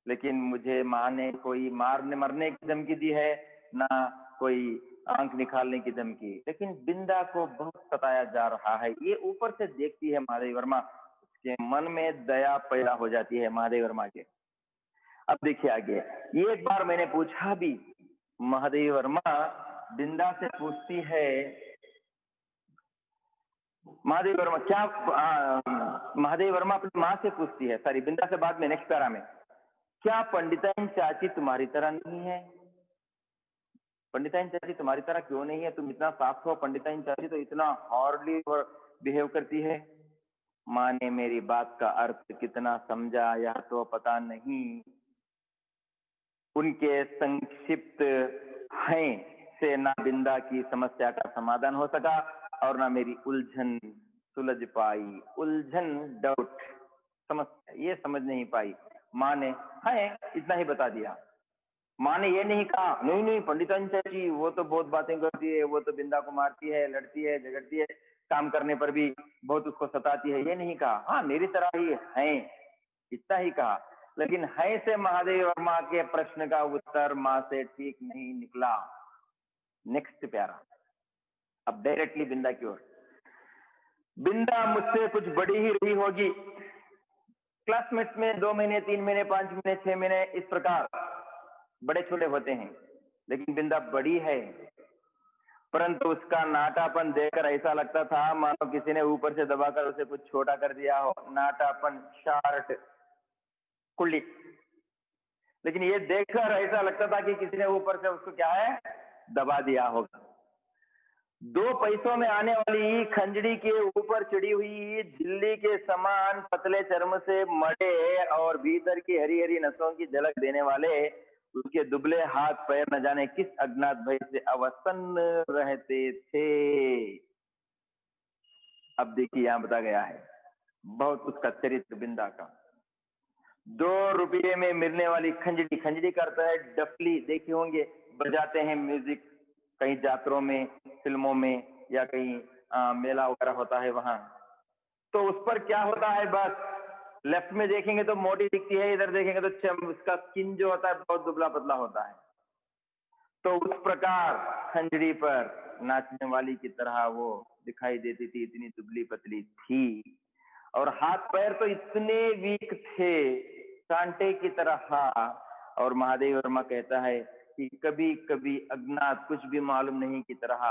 लेकिन मुझे माँ ने कोई मारने मरने की धमकी दी है, ना कोई आंख निकालने की धमकी। लेकिन बिंदा को बहुत सताया जा रहा है, ये ऊपर से देखती है महादेवी वर्मा, उसके मन में दया पैदा हो जाती है महादेवी वर्मा के। अब देखिए आगे, एक बार मैंने पूछा भी, महादेवी वर्मा बिंदा से पूछती है, महादेवी वर्मा क्या, महादेवी वर्मा अपनी माँ से पूछती है, सॉरी बिंदा से बाद में नेक्स्ट पैरा में, क्या पंडिताइन चाची तुम्हारी तरह नहीं है? पंडिताइन चाची तुम्हारी तरह क्यों नहीं है? तुम इतना साफ हो, पंडिताइन चाची तो इतना हॉर्डली बिहेव करती है। माँ ने मेरी बात का अर्थ कितना समझा यह तो पता नहीं। उनके संक्षिप्त हैं से ना बिंदा की समस्या का समाधान हो सका और ना मेरी उलझन सुलझ पाई। उलझन, डाउट, समस्या ये समझ नहीं पाई। माँ ने है इतना ही बता दिया। माँ ने ये नहीं कहा नहीं नहीं पंडिताइन चाची वो तो बहुत बातें करती है, वो तो बिंदा को मारती है, लड़ती है, झगड़ती है, काम करने पर भी बहुत उसको सताती है, ये नहीं कहा। हाँ मेरी तरह ही है, इतना ही कहा। लेकिन है से महादेव वर्मा के प्रश्न का उत्तर माँ से ठीक नहीं निकला। नेक्स्ट प्यारा, अब डायरेक्टली बिंदा की ओर। बिंदा मुझसे कुछ बड़ी ही रही होगी, क्लासमेट्स में 2 महीने 3 महीने 5 महीने 6 महीने इस प्रकार बड़े छोटे होते हैं, लेकिन बिंदा बड़ी है। परंतु उसका नाटापन देखकर ऐसा लगता था मानो किसी ने ऊपर से दबाकर उसे कुछ छोटा कर दिया हो। नाटापन, शार्ट, कुल्ली। लेकिन ये देखकर ऐसा लगता था कि किसी ने ऊपर से उसको क्या है, दबा दिया होगा। 2 पैसों में आने वाली खंजड़ी के ऊपर चढ़ी हुई झिल्ली के समान पतले चर्म से मड़े और भीतर की हरी हरी नसों की झलक देने वाले उसके दुबले हाथ पैर न जाने किस अज्ञात भय से अवसन्न रहते थे। अब देखिए यहां बता गया है बहुत उसका चरित्र बिंदा का। 2 रुपये में मिलने वाली खंजड़ी, खंजड़ी करता है डफली, देखे होंगे, बजाते हैं म्यूजिक कहीं जात्रों में, फिल्मों में, या कहीं मेला वगैरह होता है वहां। तो उस पर क्या होता है, बस लेफ्ट में देखेंगे तो मोटी दिखती है, इधर देखेंगे तो उसका स्किन जो होता है बहुत दुबला पतला होता है। तो उस प्रकार खंजड़ी पर नाचने वाली की तरह वो दिखाई देती थी, इतनी दुबली पतली थी। और हाथ पैर तो इतने वीक थे, कांटे की तरह था। और महादेव वर्मा कहता है कि कभी कभी अज्ञात कुछ भी मालूम नहीं की तरह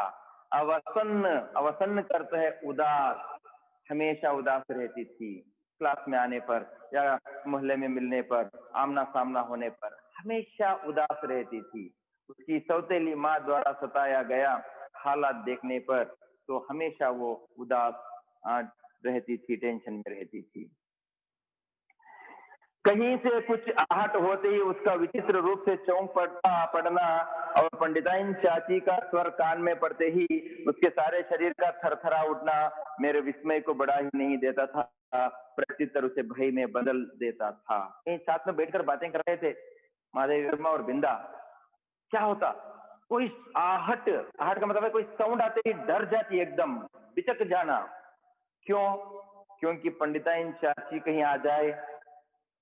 अवसन्न, अवसन्न करता है उदास, हमेशा उदास रहती थी। क्लास में आने पर या मोहल्ले में मिलने पर, आमना सामना होने पर हमेशा उदास रहती थी। उसकी सौतेली माँ द्वारा सताया गया हालात देखने पर तो हमेशा वो उदास रहती थी, टेंशन में रहती थी। कहीं से कुछ आहट होते ही उसका विचित्र रूप से चौंक पड़ना और पंडिताइन चाची का स्वर कान में पड़ते ही उसके सारे शरीर का थरथरा उठना मेरे विस्मय को बढ़ा ही नहीं देता था, प्रत्युत्तर उसे भय में बदल देता था। कहीं साथ में बैठकर बातें कर रहे थे महादेव वर्मा और बिंदा। क्या होता, कोई आहट, आहट का मतलब है कोई साउंड आते ही डर जाती, एकदम बिचक जाना। क्यों? क्योंकि पंडिताइन चाची कहीं आ जाए,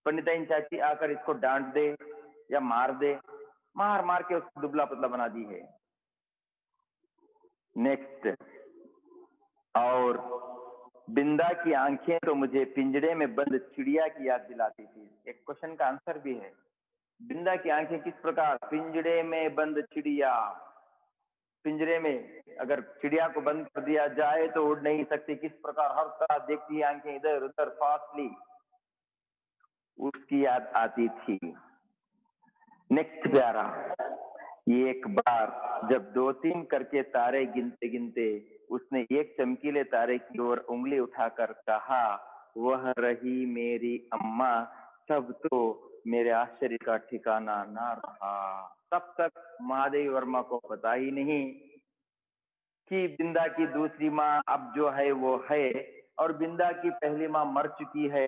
पंडिताइन चाची आकर इसको डांट दे या मार दे, मार मार के उसको दुबला पतला बना दी है। नेक्स्ट, और बिंदा की आंखें तो मुझे पिंजड़े में बंद चिड़िया की याद दिलाती थी। एक क्वेश्चन का आंसर भी है, बिंदा की आंखें किस प्रकार, पिंजड़े में बंद चिड़िया। पिंजरे में अगर चिड़िया को बंद कर दिया जाए तो उड़ नहीं सकती, किस प्रकार हर तरफ देखती है आंखें इधर उधर फास्टली, उसकी याद आती थी। नेक्स्ट प्यारा, ये एक बार जब 2-3 करके तारे गिनते गिनते उसने एक चमकीले तारे की ओर उंगली उठाकर कहा, वह रही मेरी अम्मा। तब तो मेरे आश्चर्य का ठिकाना ना रहा। तब तक महादेव वर्मा को पता ही नहीं कि बिंदा की दूसरी माँ अब जो है वो है और बिंदा की पहली माँ मर चुकी है,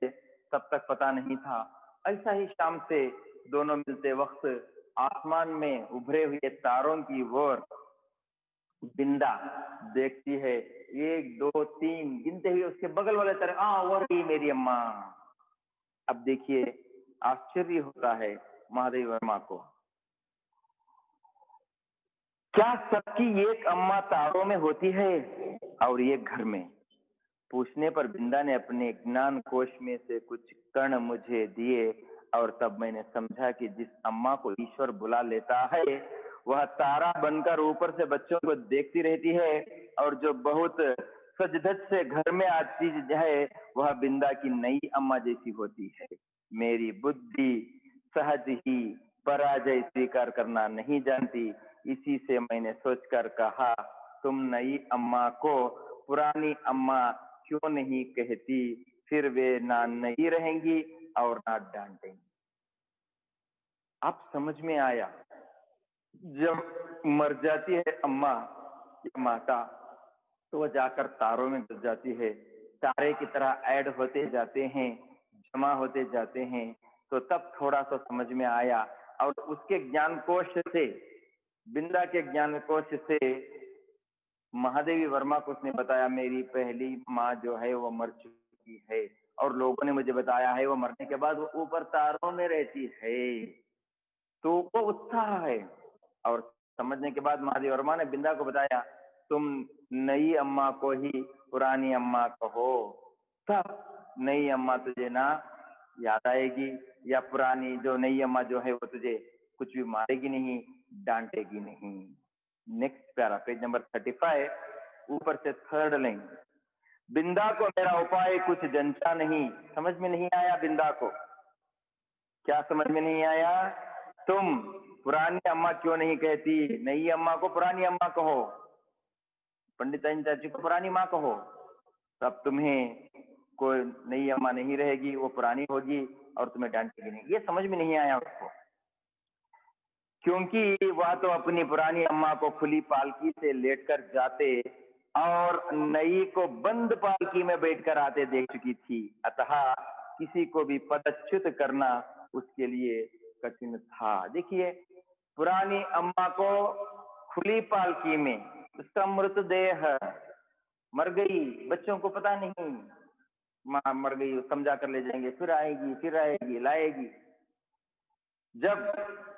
तब तक पता नहीं था। ऐसा ही शाम से दोनों मिलते वक्त आसमान में उभरे हुए तारों की ओर बिंदा देखती है, 1 2 3 गिनते हुए उसके बगल वाले तारे, वो रही मेरी अम्मा। अब देखिए आश्चर्य होता है महादेव वर्मा को, क्या सबकी एक अम्मा तारों में होती है और एक घर में? पूछने पर बिंदा ने अपने ज्ञान कोश में से कुछ कण मुझे दिए और तब मैंने समझा कि जिस अम्मा को ईश्वर बुला लेता है वह तारा बनकर ऊपर से बच्चों को देखती रहती है और जो बहुत सज धज से घर में आती है वह बिंदा की नई अम्मा जैसी होती है। मेरी बुद्धि सहज ही पराजय स्वीकार करना नहीं जानती, इसी से मैंने सोचकर कहा, तुम नई अम्मा को पुरानी अम्मा क्यों नहीं कहती? फिर वे ना नहीं रहेंगी और ना डांटेंगी। आप समझ में आया? जब मर जाती है अम्मा या माता, तो वह जाकर तारों में घुस जाती है, तारे की तरह ऐड होते जाते हैं, जमा होते जाते हैं। तो तब थोड़ा सा समझ में आया, और उसके ज्ञान कोश से, बिंदा के ज्ञान कोश से महादेवी वर्मा को उसने बताया, मेरी पहली माँ जो है वो मर चुकी है, और लोगों ने मुझे बताया है वो मरने के बाद वो ऊपर तारों में रहती है। तो वो उत्साह है। और समझने के बाद महादेव वर्मा ने बिंदा को बताया, तुम नई अम्मा को ही पुरानी अम्मा कहो, तब नई अम्मा तुझे ना याद आएगी, या पुरानी जो नई अम्मा जो है वो तुझे कुछ भी मारेगी नहीं, डांटेगी नहीं। नेक्स्ट पैरा, पेज नंबर 35, ऊपर से थर्ड लाइन। बिंदा को मेरा उपाय कुछ जंचा नहीं। समझ में नहीं आया बिंदा को? क्या समझ में नहीं आया? तुम पुरानी अम्मा क्यों नहीं कहती? नई अम्मा को पुरानी अम्मा कहो, पंडिताइन चाची को पुरानी माँ कहो, तब तुम्हें कोई नई अम्मा नहीं रहेगी, वो पुरानी होगी और तुम्हें डांटेगी नहीं। ये समझ में नहीं आया उसको, क्योंकि वह तो अपनी पुरानी अम्मा को खुली पालकी से लेटकर जाते और नई को बंद पालकी में बैठकर आते देख चुकी थी। अतः किसी को भी पदच्युत करना उसके लिए कठिन था। देखिए, पुरानी अम्मा को खुली पालकी में, उसका मृतदेह, मर गई, बच्चों को पता नहीं, माँ मर गई, समझा कर ले जाएंगे, फिर आएगी, फिर आएगी, लाएगी। जब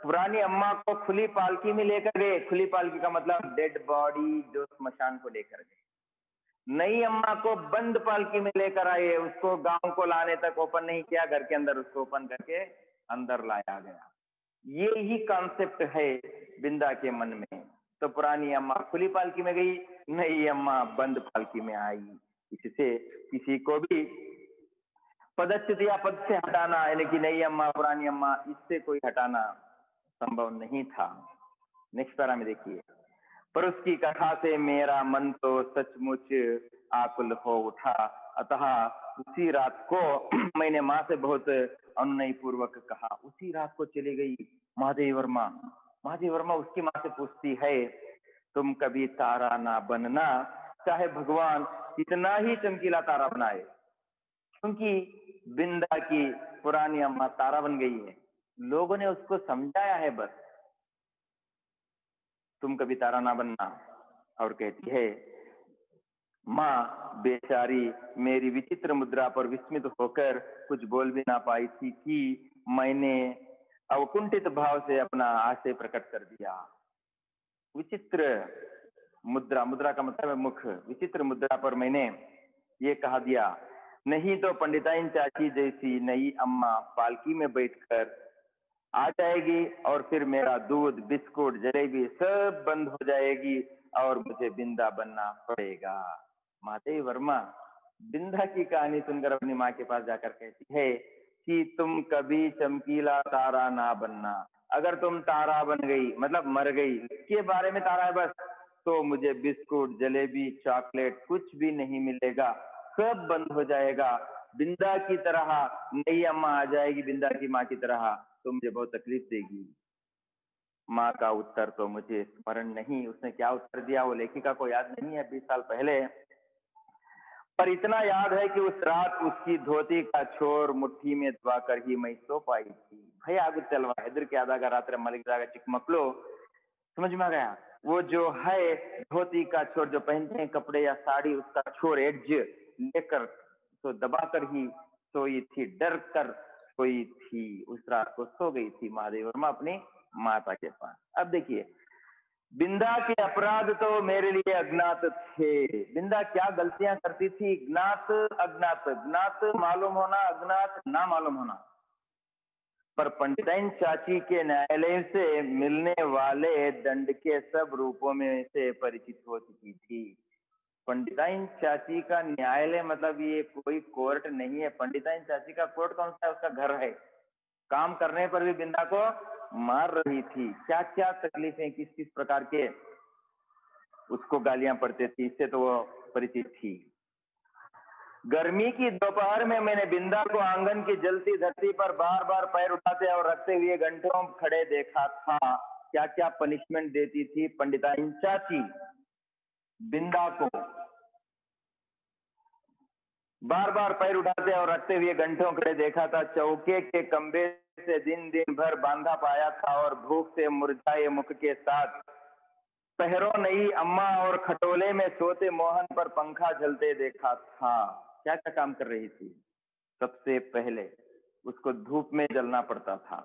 पुरानी अम्मा को खुली पालकी में लेकर गए, खुली पालकी का मतलब डेड बॉडी जो स्मशान को लेकर गए, नई अम्मा को बंद पालकी में लेकर आए, उसको गांव को लाने तक ओपन नहीं किया, घर के अंदर उसको ओपन करके अंदर लाया गया। ये ही कॉन्सेप्ट है बिंदा के मन में। तो पुरानी अम्मा खुली पालकी में गई, नई अम्मा बंद पालकी में आई। इससे किसी को भी पदच्युत या पद से हटाना, यानी कि नई अम्मा पुरानी अम्मा, इससे कोई हटाना संभव नहीं था। नेक्स्ट पैरा में देखिए, पर उसकी कथा से मेरा मन तो सचमुच आकुल हो उठा। अतः उसी रात को मैंने माँ से बहुत अनुनय पूर्वक कहा। उसी रात को चली गई महादेवी वर्मा। महादेवी वर्मा उसकी माँ से पूछती है, तुम कभी तारा ना बनना, चाहे भगवान कितना ही चमकीला तारा बनाए, क्योंकि बिंदा की पुरानी अम्मा तारा बन गई है। लोगों ने उसको समझाया है बस, तुम कभी तारा ना बनना। और कहती है, माँ बेचारी मेरी विचित्र मुद्रा पर विस्मित होकर कुछ बोल भी ना पाई थी कि मैंने अवकुंठित भाव से अपना आशय प्रकट कर दिया। विचित्र मुद्रा, मुद्रा का मतलब है मुख, विचित्र मुद्रा पर मैंने ये कहा दिया, नहीं तो पंडिताइन चाची जैसी नई अम्मा पालकी में बैठकर आ जाएगी और फिर मेरा दूध, बिस्कुट, जलेबी सब बंद हो जाएगी और मुझे बिंदा बनना पड़ेगा। महादेवी वर्मा बिंदा की कहानी सुनकर अपनी माँ के पास जाकर कहती है कि तुम कभी चमकीला तारा ना बनना। अगर तुम तारा बन गई, मतलब मर गई, इसके बारे में तारा है बस, तो मुझे बिस्कुट, जलेबी, चॉकलेट कुछ भी नहीं मिलेगा, सब बंद हो जाएगा। बिंदा की तरह नई अम्मा आ जाएगी, बिंदा की माँ की तरह, तो मुझे बहुत तकलीफ देगी। माँ का उत्तर तो मुझे स्मरण नहीं, उसने क्या उत्तर दिया वो लेखिका को याद नहीं है 20 साल पहले, पर इतना याद है कि उस रात उसकी धोती का छोर मुट्ठी में दबाकर ही मैं सो पाई थी। भय आगुत्तल्वा ಹೆದರಿಕೆ के आधा का रात्र मलगिದಾಗ चिक मकलो। समझ में आ गया? वो जो है धोती का छोर जो पहनते हैं कपड़े या साड़ी, उसका छोर एड्ज लेकर तो दबाकर ही सोई थी, डर कर सोई थी। उस रात को सो गई थी महादेवी वर्मा अपनी माता के पास। अब देखिए, बिंदा के अपराध तो मेरे लिए अज्ञात थे। बिंदा क्या गलतियां करती थी, ज्ञात अज्ञात, ज्ञात मालूम होना, अज्ञात ना मालूम होना। पर पंडिताइन चाची के न्यायालय से मिलने वाले दंड के सब रूपों में से परिचित हो चुकी थी। पंडिताइन चाची का न्यायालय मतलब ये कोई कोर्ट नहीं है। पंडिताइन चाची का कोर्ट कौन सा है? उसका घर है। काम करने पर भी बिंदा को मार रही थी। क्या क्या तकलीफें, किस किस प्रकार के उसको गालियां पड़ती थी, इससे तो वो परिचित थी। गर्मी की दोपहर में मैंने बिंदा को आंगन की जलती धरती पर बार बार पैर उठाते और रखते हुए घंटों खड़े देखा था। क्या क्या पनिशमेंट देती थी पंडिताइन चाची बिंदा को। बार बार पैर उठाते और रखते हुए घंटों खड़े देखा था। चौके के कंबे से दिन दिन भर बांधा पाया था और भूख से मुरझाए मुख के साथ पहरों नहीं अम्मा और खटोले में सोते मोहन पर पंखा झलते देखा था। क्या क्या काम कर रही थी। सबसे पहले उसको धूप में जलना पड़ता था।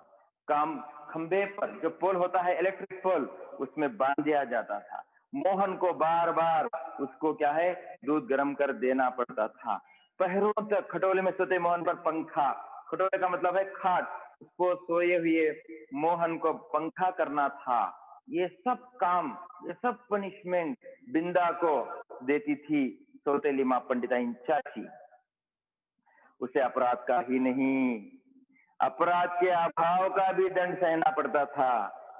काम खंबे पर जो पोल होता है इलेक्ट्रिक पोल उसमें बांध दिया जाता था। मोहन को बार बार उसको क्या है दूध गर्म कर देना पड़ता था। पहरों तक खटोले में सोते मोहन पर पंखा, खटोले का मतलब है खाट, उसको सोए हुए मोहन को पंखा करना था। ये सब काम, ये सब पनिशमेंट बिंदा को देती थी सौतेली मां पंडिताइन चाची। उसे अपराध का ही नहीं, अपराध के अभाव का भी दंड सहना पड़ता था।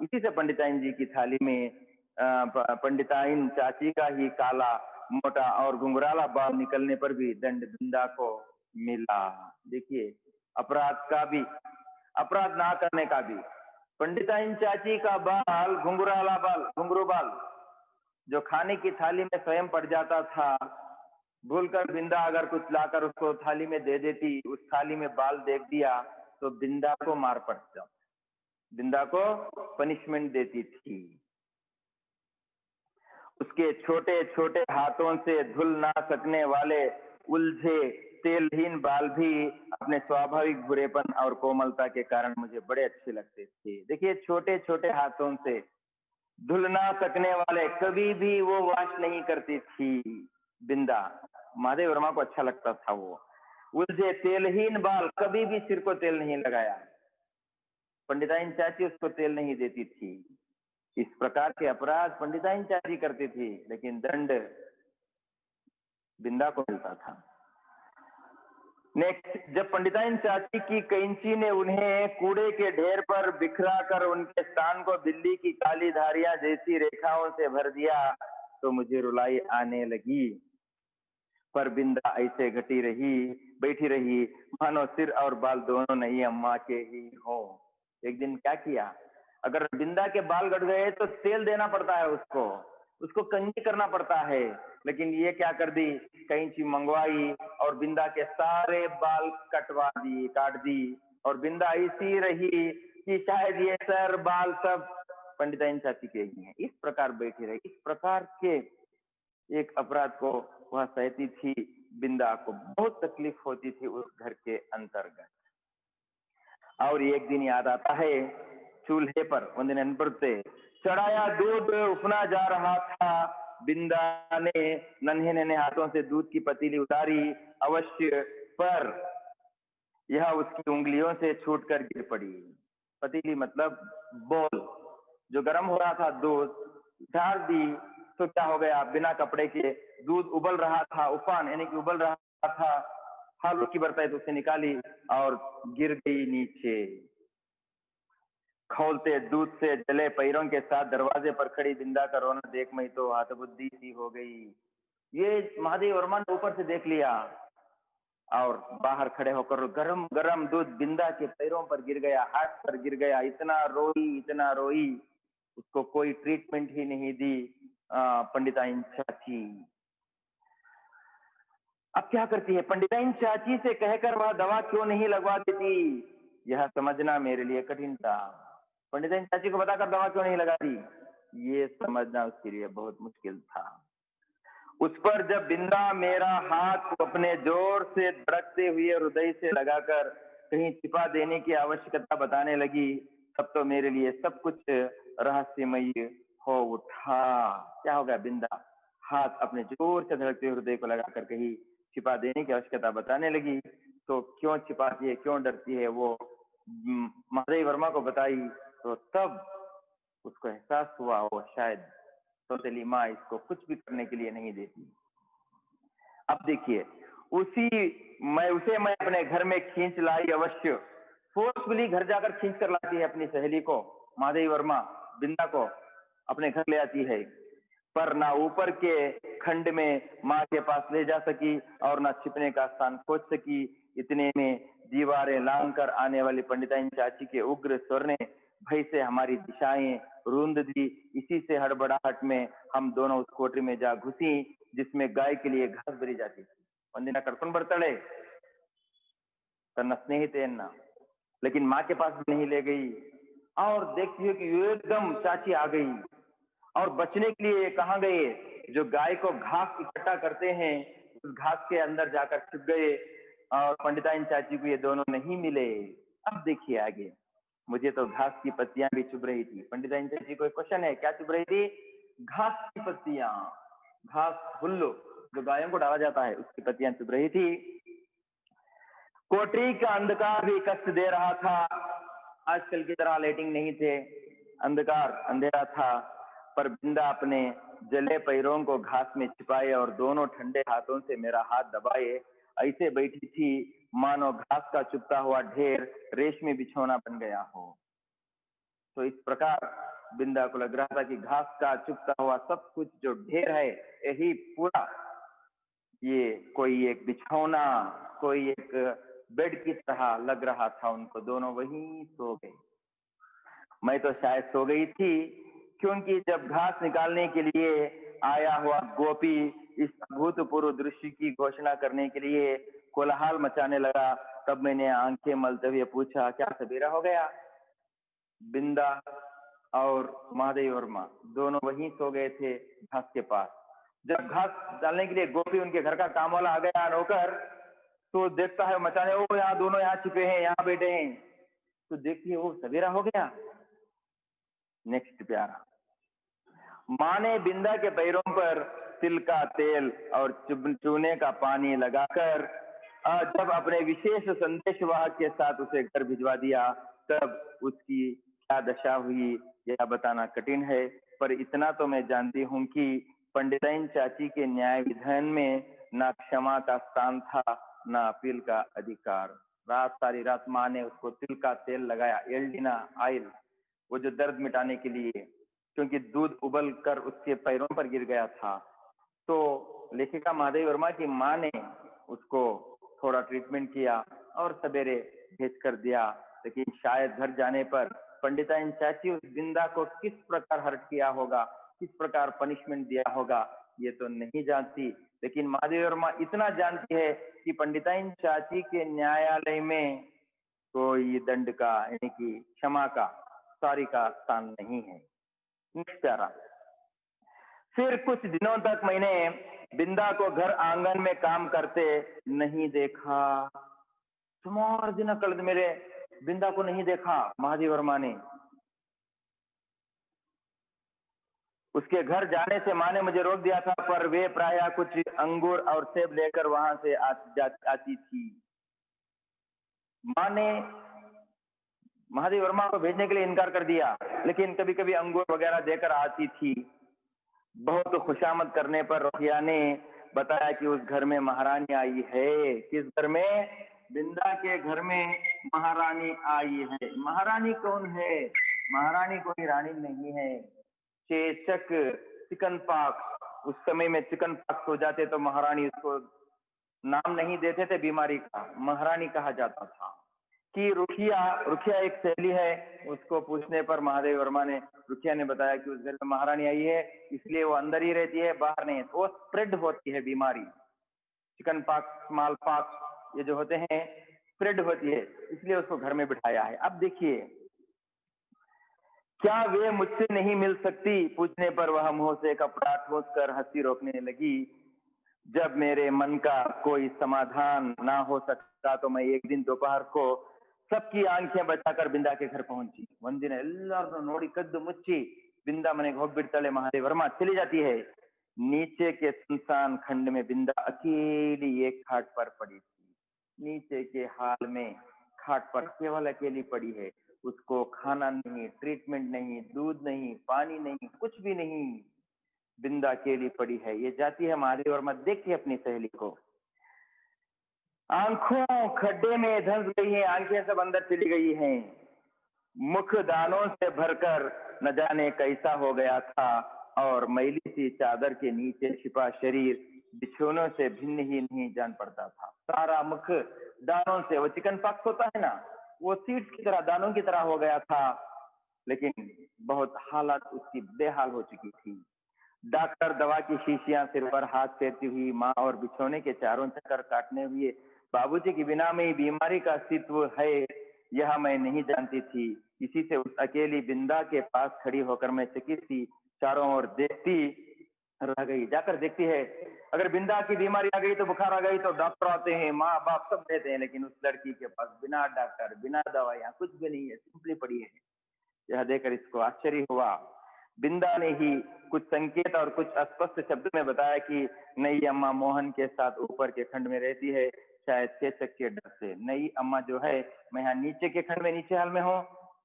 इसी से पंडिताइन जी की थाली में पंडिताइन चाची का ही काला मोटा और घुंघराला बाल निकलने पर भी दंड बिंदा को मिला। देखिए अपराध का भी, अपराध ना करने का भी। पंडिताइन चाची का बाल घुंघराला बाल, घुंघरू बाल जो खाने की थाली में स्वयं पड़ जाता था, भूलकर बिंदा अगर कुछ लाकर उसको थाली में दे देती, उस थाली में बाल देख दिया तो बिंदा को मार पड़ता, बिंदा को पनिशमेंट देती थी। उसके छोटे छोटे हाथों से धुल ना सकने वाले उलझे तेलहीन बाल भी अपने स्वाभाविक भूरेपन और कोमलता के कारण मुझे बड़े अच्छे लगते थे। देखिए छोटे छोटे हाथों से धुल ना सकने वाले, कभी भी वो वॉश नहीं करती थी बिंदा। महादेव वर्मा को अच्छा लगता था वो। उलझे तेलहीन बाल, कभी भी सिर को तेल नहीं लगाया। पंडिताइन चाची उसको तेल नहीं देती थी। इस प्रकार के अपराध पंडिताइन चाची करती थी, लेकिन दंड बिंदा को मिलता था। नेक्स्ट, जब पंडिताइन चाची की कैंची ने उन्हें कूड़े के ढेर पर बिखरा कर उनके स्थान को बिल्ली की काली धारियां जैसी रेखाओं से भर दिया तो मुझे रुलाई आने लगी। पर बिंदा ऐसे घटी रही, बैठी रही मानो सिर और बाल दोनों नहीं अम्मा के ही हो। एक दिन क्या किया, अगर बिंदा के बाल गड़ गए तो तेल देना पड़ता है उसको, उसको कंघी करना पड़ता है। लेकिन ये क्या कर दी, कैंची मंगवाई और बिंदा के सारे बाल कटवा दी, काट दी। और बिंदा ऐसी रही कि शायद ये सर बाल सब पंडिताइन चाची के ही हैं। इस प्रकार बैठी रही। इस प्रकार के एक अपराध को वह सहती थी। बिंदा को बहुत तकलीफ होती थी उस घर के अंतर्गत। और एक दिन याद आता है, चूल्हे पर से चढ़ाया दूध उफना जा रहा था। बिंदा ने नन्हे नन्हे हाथों से दूध की पतीली उतारी अवश्य, पर यह उसकी उंगलियों से छूटकर गिर पड़ी। पतीली मतलब बोल, जो गर्म हो रहा था दूध, झाड़ दी तो क्या हो गया, बिना कपड़े के दूध उबल रहा था, उफान यानी कि उबल रहा था, हाल की बरसात तो उसे निकाली और गिर गई नीचे। खौलते दूध से जले पैरों के साथ दरवाजे पर खड़ी बिंदा का रोना देख मैं तो हतबुद्धि सी हो गई। ये महादेव वर्मा ने ऊपर से देख लिया और बाहर खड़े होकर गरम गरम दूध बिंदा के पैरों पर गिर गया, हाथ पर गिर गया। इतना रोई, इतना रोई, उसको कोई ट्रीटमेंट ही नहीं दी पंडिताइन चाची। अब क्या करती है, पंडिताइन चाची से कहकर वह दवा क्यों नहीं लगवा देती, यह समझना मेरे लिए कठिन था। पंडिताइन चाची को बताकर दवा क्यों नहीं लगा दी, ये समझना उसके लिए बहुत मुश्किल था। उस पर जब बिंदा मेरा हाथ अपने जोर से धड़कते हुए हृदय से लगाकर कहीं छिपा देने की आवश्यकता बताने लगी, तब तो मेरे लिए सब कुछ रहस्यमय हो उठा। क्या होगा, बिंदा हाथ अपने जोर से धड़कते हृदय को लगाकर कहीं छिपा देने की आवश्यकता बताने लगी, तो क्यों छिपाती है, क्यों डरती है, वो महादेव वर्मा को बताई तो तब उसको एहसास हुआ वो शायद सौतेली माँ इसको कुछ भी करने के लिए नहीं देती। अब देखिए, उसे मैं अपने घर में खींच लाई अवश्य, फोर्सफुली घर जाकर खींच कर लाती है अपनी सहेली को। महादेव वर्मा बिंदा को अपने घर ले आती है, पर ना ऊपर के खंड में माँ के पास ले जा सकी और न छिपने का स्थान खोज सकी। इतने में दीवारें लांग कर आने वाली पंडिताइन चाची के उग्र स्वर ने भय से हमारी दिशाएं रूंध दी। इसी से हड़बड़ाहट में हम दोनों उस कोठरी में जा घुसी जिसमें गाय के लिए घास भरी जाती थी। वंदिना कड़कन बरतड़े तन्ना स्नेहितेन्ना, लेकिन माँ के पास भी नहीं ले गई। और देखती है कि एकदम चाची आ गई और बचने के लिए कहाँ गए, जो गाय को घास इकट्ठा करते हैं उस घास के अंदर जाकर छिप गए और पंडिताइन चाची को ये दोनों नहीं मिले। अब देखिए आगे, मुझे तो घास की पत्तियां भी चुभ रही थी। पंडिताइन चाची को एक क्वेश्चन है, क्या चुभ रही थी? घास की पत्तियां, घास हुल्लू जो गायों को डाला जाता है उसकी पत्तियां चुभ रही थी। कोठरी का अंधकार भी कष्ट दे रहा था। आजकल की तरह लाइटिंग नहीं थे, अंधकार अंधेरा था, पर बिंदा अपने जले पैरों को घास में छिपाए और दोनों ठंडे हाथों से मेरा हाथ दबाए ऐसे बैठी थी मानो घास का चुभता हुआ ढेर रेशमी बिछौना बन गया हो। तो इस प्रकार बिंदा को लग रहा था कि घास का चुभता हुआ सब कुछ जो ढेर है यही पूरा ये कोई एक बिछौना, कोई एक बेड की तरह लग रहा था उनको। दोनों वहीं सो गए। मैं तो शायद सो गई थी, क्योंकि जब घास निकालने के लिए आया हुआ गोपी इस अभूतपूर्व दृश्य की घोषणा करने के लिए कोलाहल मचाने लगा, तब मैंने आंखें मलते हुए पूछा, क्या सवेरा हो गया? बिंदा और महादेव वर्मा दोनों वहीं सो गए थे घास के पास। जब घास डालने के लिए गोपी उनके घर का काम वाला आ गया नौकर, तो देखता है मचाने, ओ यहाँ दोनों यहाँ छिपे हैं, यहाँ बैठे हैं। तो देखिए वो सवेरा हो गया। नेक्स्ट प्यारा, माँ ने बिंदा के पैरों पर तिल का तेल और चूने का पानी लगाकर जब अपने विशेष संदेशवाहक के साथ उसे घर भिजवा दिया, तब उसकी क्या दशा हुई यह बताना कठिन है। पर इतना तो मैं जानती हूँ कि पंडिताइन चाची के न्याय विधान में ना क्षमा का स्थान था, ना अपील का अधिकार। सारी रात माँ ने उसको तिल का तेल लगाया, एल्डिना ऑयल, वो जो दर्द मिटाने के लिए, क्योंकि दूध उबल कर उसके पैरों पर गिर गया था। तो लेखिका महादेवी वर्मा की माँ ने उसको थोड़ा ट्रीटमेंट किया और सवेरे भेज कर दिया। लेकिन शायद घर जाने पर पंडिताइन चाची उस बिंदा को किस प्रकार हर्ट किया होगा, किस प्रकार पनिशमेंट दिया होगा, ये तो नहीं जानती। लेकिन महादेवी वर्मा इतना जानती है कि पंडिताइन चाची के न्यायालय में कोई दंड का यानी कि क्षमा का, सॉरी का स्थान नहीं है। प्यारा, फिर कुछ दिनों तक मैंने बिंदा को घर आंगन में काम करते नहीं देखा। सुमार दिन कल मेरे बिंदा को नहीं देखा महादेवी वर्मा ने। उसके घर जाने से माँ ने मुझे रोक दिया था, पर वे प्रायः कुछ अंगूर और सेब लेकर वहां से आती थी। माँ ने महादेवी वर्मा को भेजने के लिए इनकार कर दिया, लेकिन कभी कभी अंगूर वगैरह देकर आती थी। बहुत खुशामद करने पर रोहिया ने बताया कि उस घर में महारानी आई है। किस घर में? बिंदा के घर में महारानी आई है। महारानी कौन है? महारानी कोई रानी नहीं है। चेचक, चिकन पॉक्स, उस समय में चिकन पॉक्स हो जाते तो महारानी, उसको नाम नहीं देते थे बीमारी का, महारानी कहा जाता था। कि रुखिया एक सहेली है, उसको पूछने पर महादेवी वर्मा ने, रुखिया ने बताया कि उस घर में महारानी आई है, इसलिए वो अंदर ही रहती है, बाहर नहीं है। वो स्प्रेड होती है बीमारी, चिकन पॉक्स, स्मॉल पॉक्स, ये जो होते हैं स्प्रेड होती है, इसलिए उसको घर में बिठाया है। अब देखिए, क्या वे मुझसे नहीं मिल सकती? पूछने पर वह मुंह से कपड़ा ठोस कर हंसी रोकने लगी। जब मेरे मन का कोई समाधान ना हो सकता तो मैं एक दिन दोपहर को सबकी आंखें बचाकर बिंदा के घर पहुंची। ಒಂದಿನ ಎಲ್ಲರನ್ನು ನೋಡಿ ಕದ್ದು ಮುಚ್ಚಿ बिंदा ಮನೆಗೆ ಹೋಗ್ಬಿಡ್ತಾಳೆ महादेवी वर्मा, चली जाती है। नीचे के सुनसान खंड में बिंदा अकेली एक खाट पर पड़ी थी। नीचे के हाल में खाट पर केवल अकेली पड़ी है। उसको खाना नहीं, ट्रीटमेंट नहीं, दूध नहीं, पानी नहीं, कुछ भी नहीं। बिंदा अकेली पड़ी है। ये जाती है महादेवी वर्मा, देखिए अपनी सहेली को, आंखों खड्डे में धंस गई है, आंखें सब अंदर चली गई हैं। मुख दानों से भरकर न जाने कैसा हो गया था। और मैली सी चादर के नीचे छिपा शरीर बिछोनों से भिन्न ही नहीं जान पड़ता था। सारा मुख दानों से, वो चिकन पॉक्स होता है ना, वो सीड्स की तरह, दानों की तरह हो गया था। लेकिन बहुत हालत उसकी बेहाल हो चुकी थी। डॉक्टर दवा की शीशियां सिर पर हाथ फेरती हुई माँ और बिछोने के चारों चक्कर काटने हुए बाबूजी की बिना में ही बीमारी का अस्तित्व है, यह मैं नहीं जानती थी। इसी से उस अकेली बिंदा के पास खड़ी होकर मैं चकित सी चारों ओर देखती रह गई। जाकर देखती है, अगर बिंदा की बीमारी आ गई तो, बुखार आ गई तो डॉक्टर आते हैं, माँ बाप सब देते हैं, लेकिन उस लड़की के पास बिना डॉक्टर बिना दवाइयां कुछ भी नहीं है, सिंपली पड़ी है। यह देखकर इसको आश्चर्य हुआ। बिंदा ने ही कुछ संकेत और कुछ अस्पष्ट शब्द में बताया कि नई अम्मा मोहन के साथ ऊपर के खंड में रहती है, शायद चेचक के डर से। नई अम्मा जो है, मैं यहाँ नीचे के खंड में, नीचे हाल में हूँ,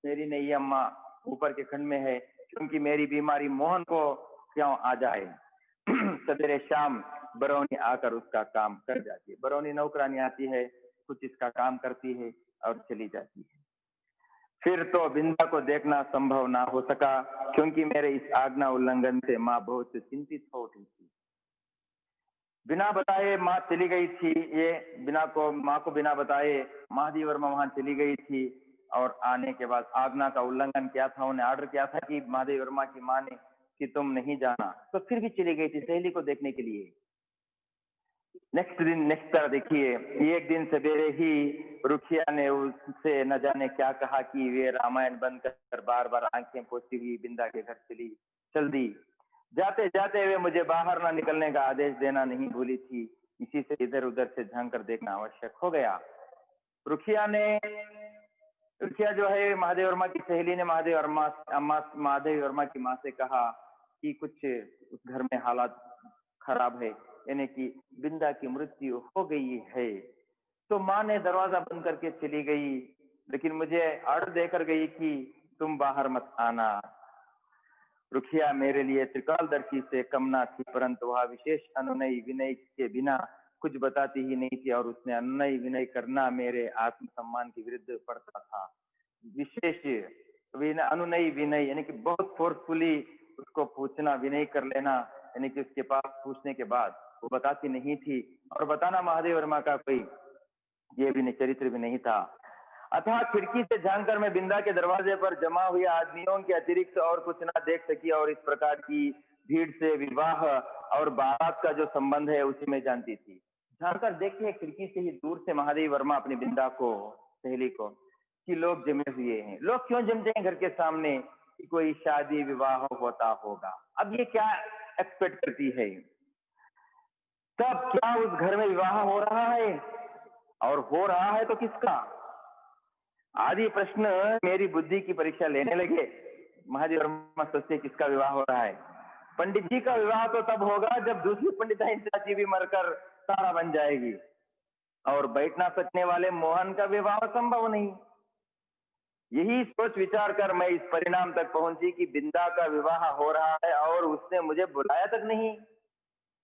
मेरी नई अम्मा ऊपर के खंड में है, क्योंकि मेरी बीमारी मोहन को क्यों आ जाए। सवेरे शाम बरौनी आकर उसका काम कर जाती है। बरौनी नौकरानी आती है, कुछ इसका काम करती है और चली जाती है। फिर तो बिंदा को देखना संभव ना हो सका, क्योंकि मेरे इस आज्ञा उल्लंघन से माँ बहुत चिंतित हो उठी थी। बिना बताए माँ चली गई थी। ये माँ को बिना बताए महादेव वर्मा वहां चली गई थी, और आने के बाद आज्ञा का उल्लंघन किया था। उन्हें ऑर्डर किया था कि महादेव वर्मा की माँ ने कि तुम नहीं जाना, तो फिर भी चली गई थी सहेली को देखने के लिए। नेक्स्ट तरह देखिए, एक दिन सवेरे ही रुखिया ने उससे न जाने क्या कहा कि वे रामायण बंद कर बार बार आंखें पोंछती हुई बिंदा के घर चल दी। जाते जाते वे मुझे बाहर न निकलने का आदेश देना नहीं भूली थी। इसी से इधर उधर से झांक कर देखना आवश्यक हो गया। रुखिया ने रुखिया जो है महादेव वर्मा की सहेली ने महादेव वर्मा की माँ से कहा कि कुछ उस घर में हालात खराब है, यानी कि बिंदा की मृत्यु हो गई है। तो माँ ने दरवाजा बंद करके चली गई, लेकिन मुझे ऑर्डर देकर गई कि तुम बाहर मत आना। रुखिया मेरे लिए त्रिकालदर्शी से कम ना थी, परंतु वह विशेष अनुनय विनय के बिना कुछ बताती ही नहीं थी, और उसने अनुनय विनय करना मेरे आत्मसम्मान के विरुद्ध पड़ता था। विशेष अनुनय विनय यानी कि बहुत फोर्सफुली उसको पूछना, विनय कर लेना, यानी कि उसके पास पूछने के बाद वो बताती नहीं थी, और बताना महादेव वर्मा का कोई ये भी चरित्र भी नहीं था। अतः खिड़की से झांककर मैं बिंदा के दरवाजे पर जमा हुए आदमियों के अतिरिक्त और कुछ न देख सकी, और इस प्रकार की भीड़ से विवाह और बारात का जो संबंध है उसी में जानती थी। झांककर देखिए खिड़की से ही दूर से महादेव वर्मा अपनी बिंदा को, सहेली को, कि लोग जमे हुए हैं। लोग क्यों जमते हैं घर के सामने? कि कोई शादी विवाह होता होगा। अब ये क्या एक्सपेक्ट करती है? तब क्या उस घर में विवाह हो रहा है? और हो रहा है तो किसका? आदि प्रश्न मेरी बुद्धि की परीक्षा लेने लगे। महादेव वर्मा सोचते किसका विवाह हो रहा है? पंडित जी का विवाह तो तब होगा जब दूसरी पंडिताइन चाची भी मरकर तारा बन जाएगी, और बैठ ना सकने वाले मोहन का विवाह संभव नहीं। यही सोच विचार कर मैं इस परिणाम तक पहुंची कि बिंदा का विवाह हो रहा है और उसने मुझे बुलाया तक नहीं।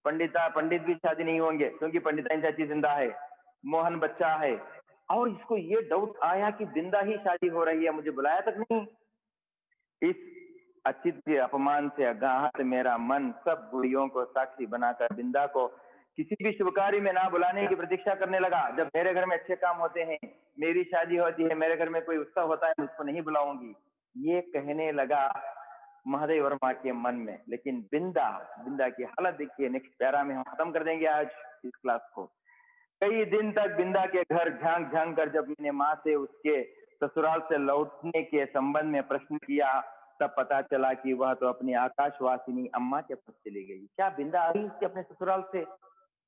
पंडित भी शादी नहीं होंगे, क्योंकि पंडिताइन चाची जिंदा है, मोहन बच्चा है, और इसको ये डाउट आया कि बिंदा ही शादी हो रही है, मुझे बुलाया तक नहीं। इस अचित्य अपमान से अगाहत मेरा मन सब बुढ़ियों को साक्षी बनाकर बिंदा को किसी भी शुभ कार्य में ना बुलाने की प्रतीक्षा करने लगा। जब मेरे घर में अच्छे काम होते हैं, मेरी शादी होती है, मेरे घर में कोई उत्सव होता है, मुझको नहीं बुलाऊंगी, ये कहने लगा महादेव वर्मा के मन में। लेकिन बिंदा की हालत देखिए। नेक्स्ट पैरा में हम खत्म कर देंगे आज इस क्लास को। कई दिन तक बिंदा के घर झांक झांक कर जब मैंने माँ से उसके ससुराल से लौटने के संबंध में प्रश्न किया, तब पता चला कि वह तो अपनी आकाशवासिनी अम्मा के पास चली गई। क्या बिंदा आई उसके अपने ससुराल से?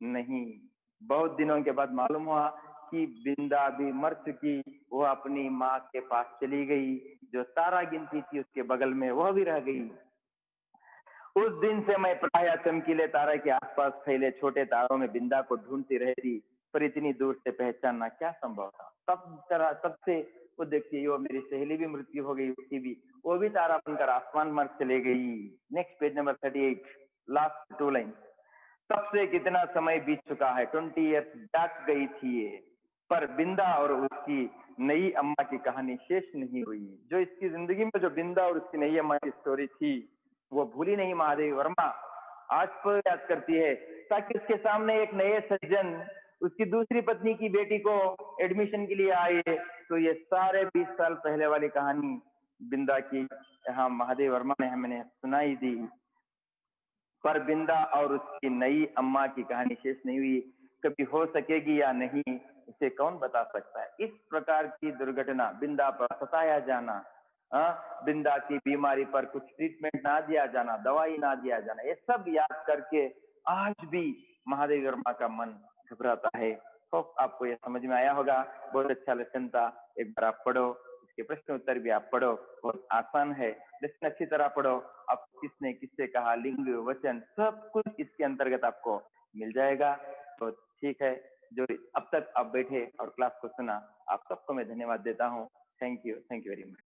नहीं। बहुत दिनों के बाद मालूम हुआ कि बिंदा भी मर चुकी, वह अपनी माँ के पास चली गई। जो तारा गिनती थी उसके बगल में वह भी रह गई। उस दिन से मैं प्राय चमकीले तारे के आसपास फैले छोटे तारों में बिंदा को ढूंढती रहती, पर इतनी दूर से पहचानना क्या संभव था। तब से वो देखिए, वो मेरी सहेली भी मृत्यु हो गई, उसकी भी, वो भी तारा बनकर आसमान मर चले गई। Next page number 38, last 2 line. तब से कितना समय बीत चुका है, 20 ईयर्स डाक गई थी ये, पर बिंदा और उसकी नई अम्मा की कहानी शेष नहीं हुई। जो इसकी जिंदगी में जो बिंदा और उसकी नई अम्मा की स्टोरी थी, वो भूली नहीं महादेवी वर्मा, आज पर याद करती है, ताकि उसके सामने एक नए सज्जन उसकी दूसरी पत्नी की बेटी को एडमिशन के लिए आए, तो ये सारे 20 साल पहले वाली कहानी बिंदा की यहाँ महादेव वर्मा ने हमें सुनाई दी। पर बिंदा और उसकी नई अम्मा की कहानी शेष नहीं हुई, कभी हो सकेगी या नहीं इसे कौन बता सकता है। इस प्रकार की दुर्घटना, बिंदा पर सताया जाना, बिंदा की बीमारी पर कुछ ट्रीटमेंट ना दिया जाना, दवाई ना दिया जाना, ये सब याद करके आज भी महादेव वर्मा का मन घबराता है। होप आपको यह समझ में आया होगा। बहुत अच्छा लेसन था, एक बार आप पढ़ो, इसके प्रश्न उत्तर भी आप पढ़ो, बहुत आसान है, लेकिन अच्छी तरह पढ़ो। आप किसने किससे कहा, लिंग वचन सब कुछ इसके अंतर्गत आपको मिल जाएगा। तो ठीक है, जो अब तक आप बैठे और क्लास को सुना, आप सबको मैं धन्यवाद देता हूँ। Thank you very much.